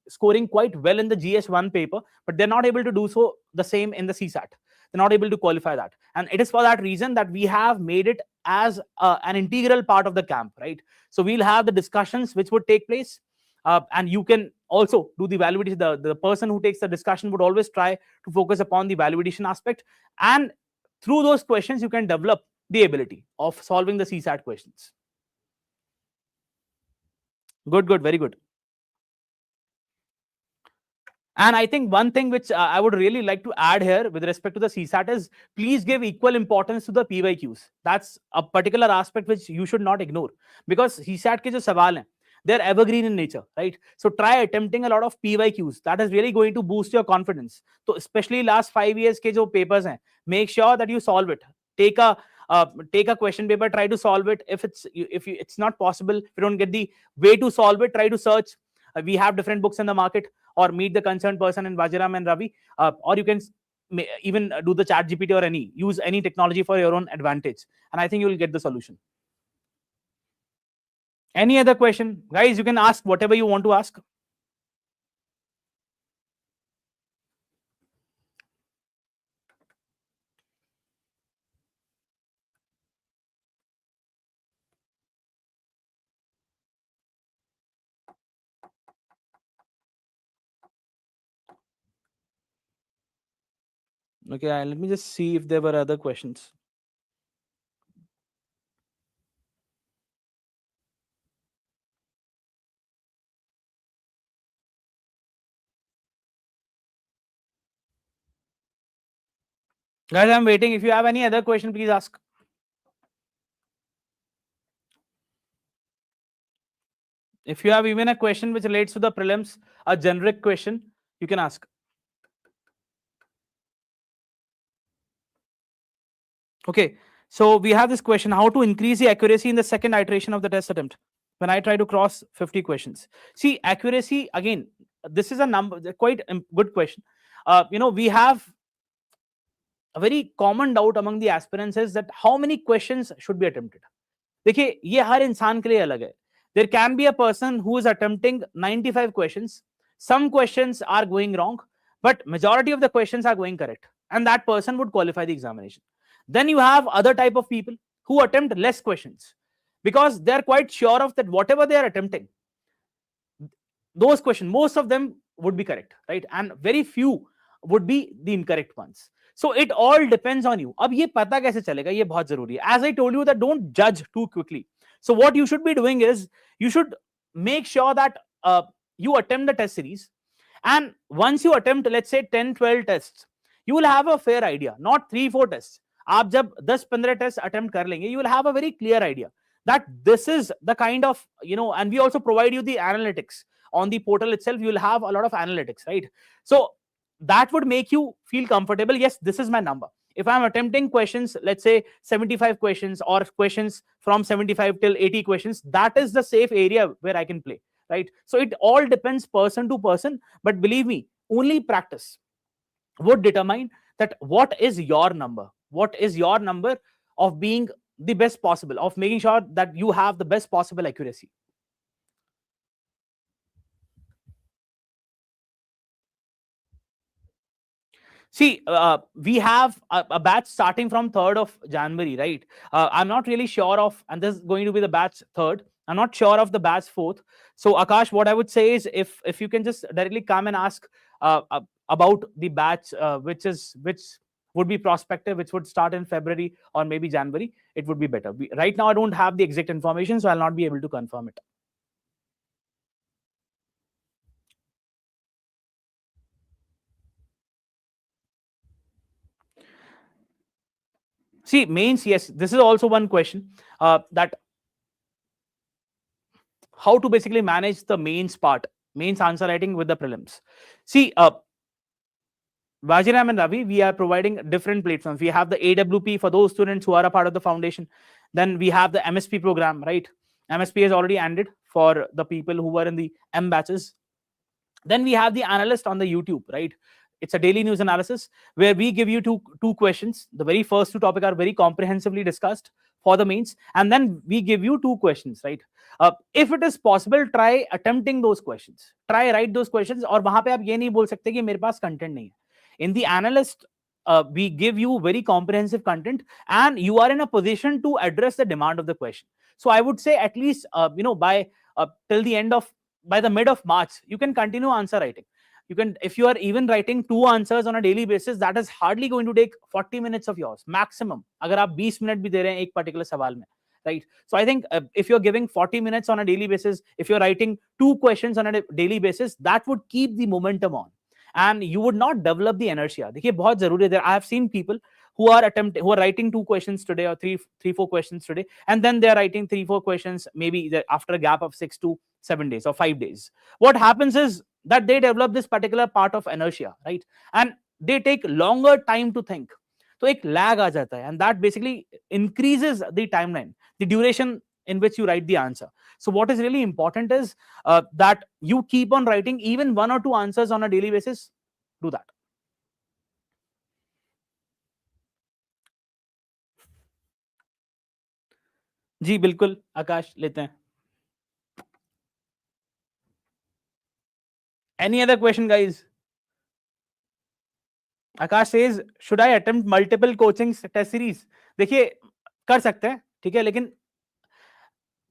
quite well in the GS1 paper, but they're not able to do so the same in the CSAT. They're not able to qualify that, and it is for that reason that we have made it as an integral part of the camp, right? So we'll have the discussions which would take place, and you can also do the validation. The person who takes the discussion would always try to focus upon the validation aspect, and through those questions you can develop the ability of solving the CSAT questions. Good, very good. And I think one thing which I would really like to add here with respect to the CSAT is, please give equal importance to the PYQs. That's a particular aspect which you should not ignore, because CSAT ke jo sawal hain, they're evergreen in nature, right? So try attempting a lot of PYQs. That is really going to boost your confidence. So especially last 5 years ke jo papers hain, make sure that you solve it. Take a question paper, try to solve it. If it's not possible, if you don't get the way to solve it, try to search. We have different books in the market, or meet the concerned person in Vajiram and Ravi, or you can even do the chat GPT or use any technology for your own advantage. And I think you will get the solution. Any other question? Guys, you can ask whatever you want to ask. Okay, let me just see if there were other questions. Guys, I'm waiting. If you have any other question, please ask. If you have even a question which relates to the prelims, a generic question, you can ask. Okay, so we have this question: how to increase the accuracy in the second iteration of the test attempt when I try to cross 50 questions? See, accuracy, again, this is a number, quite good question. We have a very common doubt among the aspirants is that how many questions should be attempted. देखिए, ये हर इंसान के लिए अलग है. There can be a person who is attempting 95 questions. Some questions are going wrong, but majority of the questions are going correct, and that person would qualify the examination. Then you have other type of people who attempt less questions because they're quite sure of that whatever they are attempting, those questions, most of them would be correct, right? And very few would be the incorrect ones. So it all depends on you. अब ये पता कैसे चलेगा, ये बहुत जरूरी है. As I told you that don't judge too quickly. So what you should be doing is, you should make sure that you attempt the test series, and once you attempt, let's say 10-12 tests, you will have a fair idea, not 3-4 tests. आप जब 10-15 tests attempt कर लेंगे, you will have a very clear idea that this is the kind of, and we also provide you the analytics on the portal itself. You will have a lot of analytics, right? So that would make you feel comfortable. Yes, this is my number. If I'm attempting questions, let's say 75 questions or questions from 75 till 80 questions, that is the safe area where I can play, right? So it all depends person to person, but believe me, only practice would determine that what is your number of being the best possible, of making sure that you have the best possible accuracy. See, we have a batch starting from 3rd of January, right? I'm not really sure of, and this is going to be the batch 3rd. I'm not sure of the batch 4th. So Akash, what I would say is, if you can just directly come and ask about the batch which would be prospective, which would start in February or maybe January, it would be better. Right now, I don't have the exact information, so I'll not be able to confirm it. See, mains, yes, this is also one question, that how to basically manage the mains part, mains answer writing with the prelims. See, Vajiram and Ravi, we are providing different platforms. We have the AWP for those students who are a part of the foundation. Then we have the MSP program, right? MSP has already ended for the people who were in the M batches. Then we have the analyst on the YouTube, right? It's a daily news analysis where we give you two questions. The very first two topics are very comprehensively discussed for the mains, and then we give you two questions, right? If it is possible, try attempting those questions. Try write those questions. और वहां पे आप ये नहीं बोल सकते कि मेरे पास content नहीं है. In the analyst, we give you very comprehensive content, and you are in a position to address the demand of the question. So I would say at least by till the end of by the mid of March, you can continue answer writing. You can, if you are even writing 2 answers on a daily basis, that is hardly going to take 40 minutes of yours maximum. अगर आप 20 minute भी दे रहे हैं एक particular सवाल में, right? So I think if you're giving 40 minutes on a daily basis, if you're writing 2 questions on a daily basis, that would keep the momentum on, and you would not develop the inertia. देखिए बहुत जरूरी है. I have seen people who are writing 2 questions today or 4 questions today, and then they are writing 3-4 questions maybe after a gap of 6 to 7 days or 5 days. What happens is that they develop this particular part of inertia, right? And they take longer time to think. So एक lag आ जाता है, and that basically increases the timeline, the duration in which you write the answer. So what is really important is that you keep on writing even 1 or 2 answers on a daily basis. Do that. जी बिल्कुल आकाश लेते हैं. Any other question, guys? Akash says, should I attempt multiple coaching test series? देखिए कर सकते हैं, ठीक है, लेकिन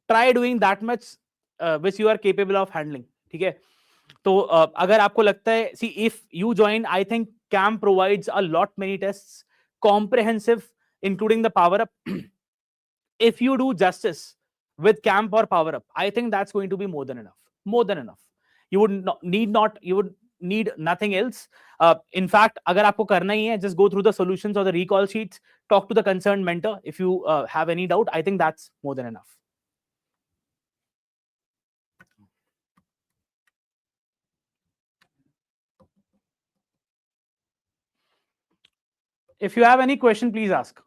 try doing that much which you are capable of handling, ठीक है. तो अगर आपको लगता है, see, if you join, I think CAM provides a lot many tests, comprehensive, including the power up. If you do justice with camp or power up, I think that's going to be more than enough. More than enough. You would you would need nothing else. In fact, agar aapko karna hi hai, just go through the solutions or the recall sheets, talk to the concerned mentor. If you have any doubt, I think that's more than enough. If you have any question, please ask.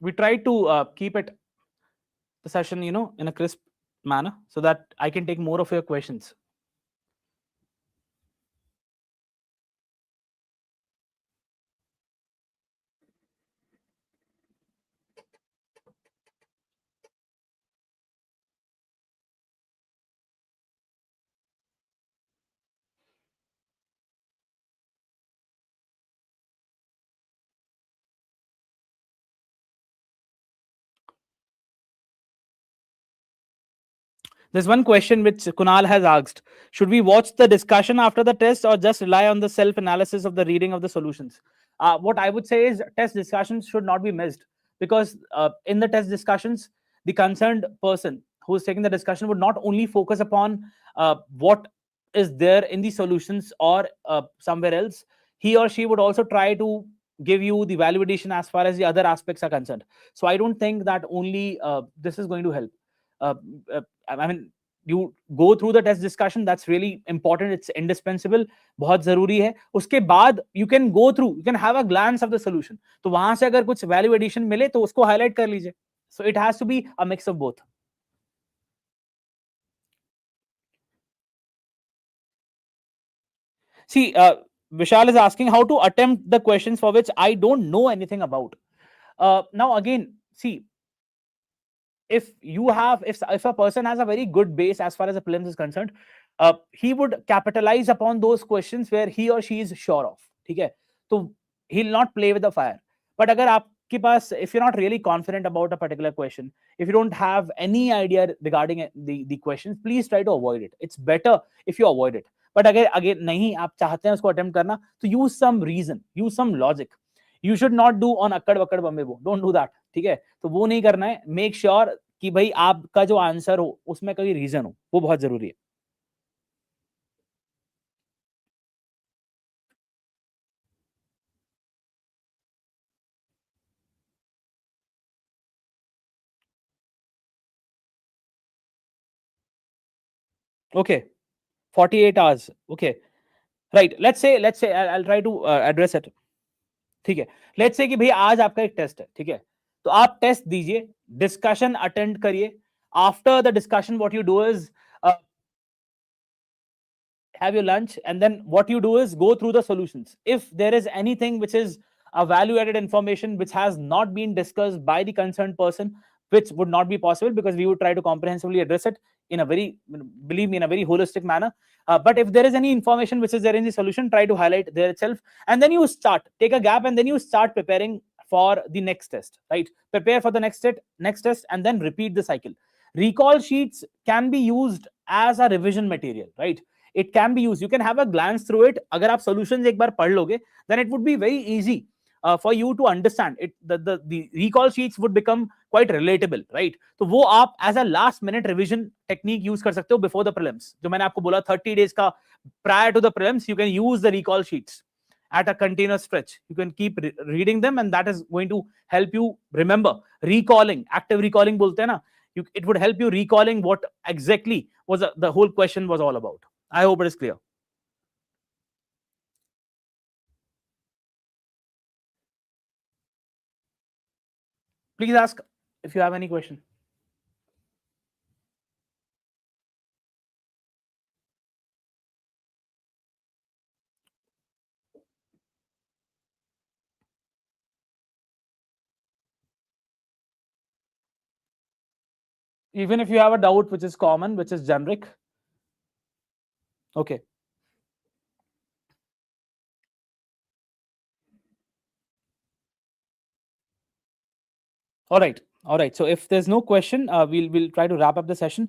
We try to keep it the session, in a crisp manner so that I can take more of your questions. There's one question which Kunal has asked. Should we watch the discussion after the test or just rely on the self-analysis of the reading of the solutions? What I would say is test discussions should not be missed, because in the test discussions, the concerned person who is taking the discussion would not only focus upon what is there in the solutions or somewhere else. He or she would also try to give you the validation as far as the other aspects are concerned. So I don't think that only this is going to help. I mean, you go through the test discussion, that's really important, it's indispensable, बहुत जरूरी है. उसके बाद you can go through, you can have a glance of the solution. तो वहां से अगर कुछ value addition मिले तो उसको highlight कर लीजिए. So it has to be a mix of both. See, Vishal is asking how to attempt the questions for which I don't know anything about. Now again, see, if a person has a very good base as far as the prelims is concerned, he would capitalize upon those questions where he or she is sure of. ठीक है, तो he'll not play with the fire. But अगर आपके पास, if you're not really confident about a particular question, if you don't have any idea regarding the questions, please try to avoid it. It's better if you avoid it. But अगर अगर नहीं आप चाहते हैं उसको attempt करना, तो use some reason, use some logic. You should not do on अक्कड़ बक्कड़ बम्बे बो, डोंट डू दैट. ठीक है, तो वो नहीं करना है. मेक श्योर कि भाई आपका जो आंसर हो उसमें कोई रीजन हो, वो बहुत जरूरी है. Okay, 48 hours. Okay, right. Let's say I'll try to address it. ठीक है, लेट्स से कि भाई आज आपका एक टेस्ट है. ठीक है, तो आप टेस्ट दीजिए, डिस्कशन अटेंड करिए. After the discussion what you do is have your lunch, and then what you do is go through the solutions. If there is anything which is a value added information which has not been discussed by the concerned person, which would not be possible because we would try to comprehensively address it in a very, believe me, in a very holistic manner. But if there is any information which is there in the solution, try to highlight there itself, and then you start, take a gap, and then you start preparing for the next test. Right, prepare for the next test, and then repeat the cycle. Recall sheets can be used as a revision material. Right, it can be used. You can have a glance through it. अगर आप solutions एक बार पढ़ लोगे, then it would be very easy for you to understand it. The recall sheets would become quite relatable, right? तो वो आप as a last minute revision technique use कर सकते हो before the prelims. जो मैंने आपको बोला 30 days का prior to the prelims, you can use the recall sheets at a continuous stretch. You can keep reading them, and that is going to help you remember. Recalling, active recalling बोलते हैं ना, it would help you recalling what exactly was the whole question was all about. I hope it is clear. Please ask if you have any question. Even if you have a doubt which is common, which is generic. Okay. All right. All right. So if there's no question, we'll try to wrap up the session.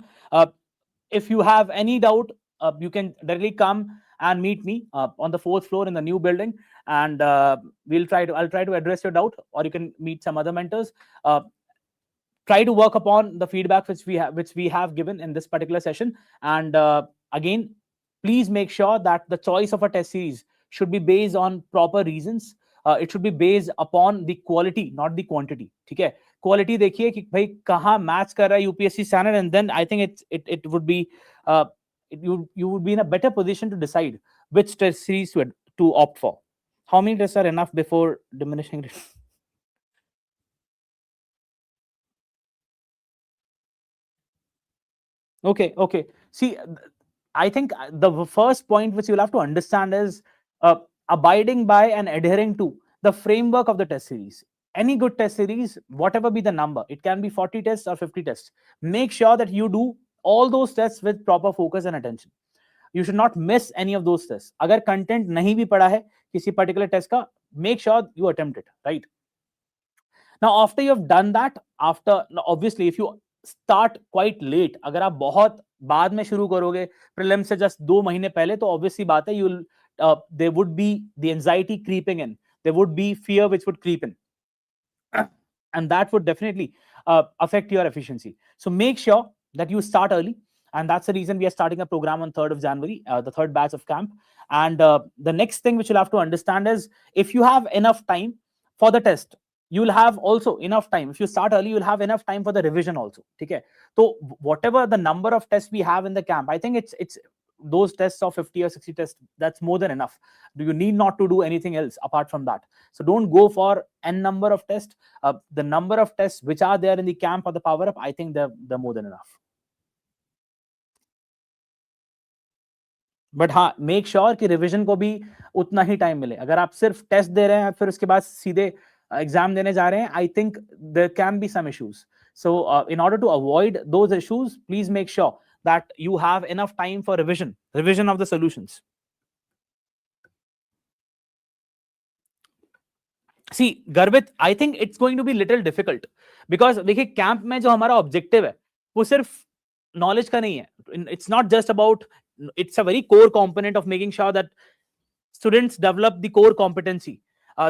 If you have any doubt, you can directly come and meet me on the 4th floor in the new building, and I'll try to address your doubt, or you can meet some other mentors. Try to work upon the feedback which we have given in this particular session. And again, please make sure that the choice of a test series should be based on proper reasons. It should be based upon the quality, not the quantity. ठीक है, quality देखिए कि भाई कहाँ match कर रहा है UPSC standard, and then I think it would be you would be in a better position to decide which test series to opt for. How many tests are enough before diminishing? Okay, okay. See, I think the first point which you'll have to understand is abiding by and adhering to the framework of the test series. Any good test series, whatever be the number, it can be 40 tests or 50 tests. Make sure that you do all those tests with proper focus and attention. You should not miss any of those tests. अगर content नहीं भी पढ़ा है किसी particular test का, make sure you attempt it, right? Now, after you have done that, obviously, if you start quite late, अगर आप बहुत बाद में शुरू करोगे प्रीलिम्स से जस्ट 2 महीने पहले, तो obviously बात है, there would be the anxiety creeping in, there would be fear which would creep in, and that would definitely affect your efficiency. So make sure that you start early, and that's the reason we are starting a program on 3rd of January, the 3rd batch of camp. And the next thing which you'll have to understand is, if you have enough time for the test, you'll have also enough time. If you start early, you'll have enough time for the revision also. Okay, so whatever the number of tests we have in the camp, I think it's those tests of 50 or 60 tests, that's more than enough. You need not to do anything else apart from that. So don't go for n number of tests. The number of tests which are there in the camp or the power up, I think they're more than enough. But हाँ, make sure कि revision को भी उतना ही time मिले. अगर आप सिर्फ test दे रहे हैं फिर उसके बाद सीधे एग्जाम देने जा रहे हैं, I think there can be some issues. So in order to avoid those issues, please make sure that you have enough time for revision of the solutions. See, Garvit, I think it's going to be little difficult because देखिए camp में जो हमारा objective है वो सिर्फ knowledge का नहीं है. It's not just about it's a very core component of making sure that students develop the core competency,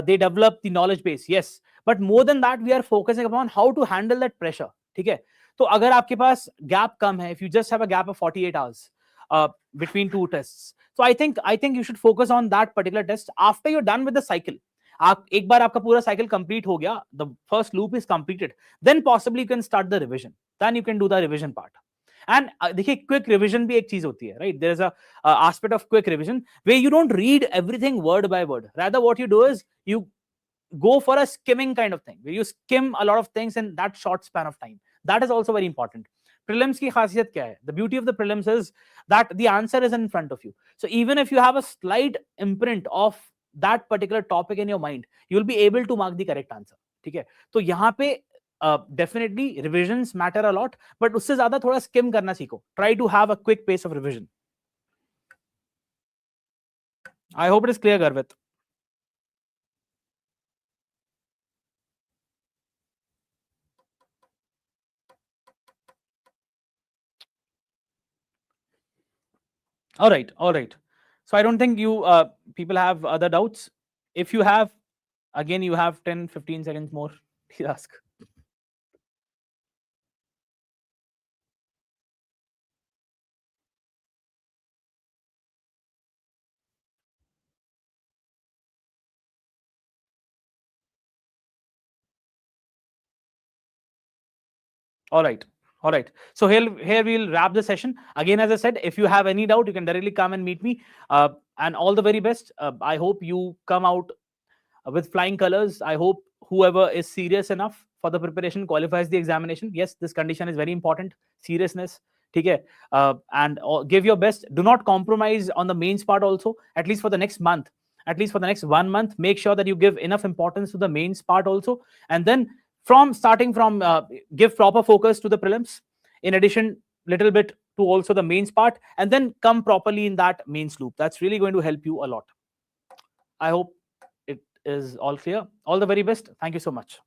they develop the knowledge base, yes, but more than that we are focusing upon how to handle that pressure. ठीक है, तो अगर आपके पास gap कम है, if you just have a gap of 48 hours between two tests, so I think you should focus on that particular test. After you're done with the cycle, आप एक बार आपका पूरा cycle complete हो गया, the first loop is completed, then possibly you can start the revision, then you can do the revision part. And देखिए quick revision भी एक चीज होती है, right, there is a aspect of quick revision where you don't read everything word by word, rather what you do is you go for a skimming kind of thing where you skim a lot of things in that short span of time. That is also very important. Prelims की खासियत क्या है? The beauty of the prelims is that the answer is in front of you, so even if you have a slight imprint of that particular topic in your mind, you will be able to mark the correct answer. ठीक है, तो यहाँ पे definitely revisions matter a lot, but उससे ज्यादा थोड़ा skim करना सीखो. Try to have a quick pace of revision. I hope it is clear, Garvit. All right, all right. So I don't think you people have other doubts. If you have, again, you have 10-15 seconds more. Please ask. All right. All right. So here we'll wrap the session. Again, as I said, if you have any doubt, you can directly come and meet me. And all the very best. I hope you come out with flying colors. I hope whoever is serious enough for the preparation qualifies the examination. Yes, this condition is very important. Seriousness. Okay. And give your best. Do not compromise on the mains part also, at least for the next month. At least for the next 1 month, make sure that you give enough importance to the mains part also. And then starting from give proper focus to the prelims, in addition little bit to also the mains part, and then come properly in that mains loop. That's really going to help you a lot. I hope it is all clear. All the very best. Thank you so much.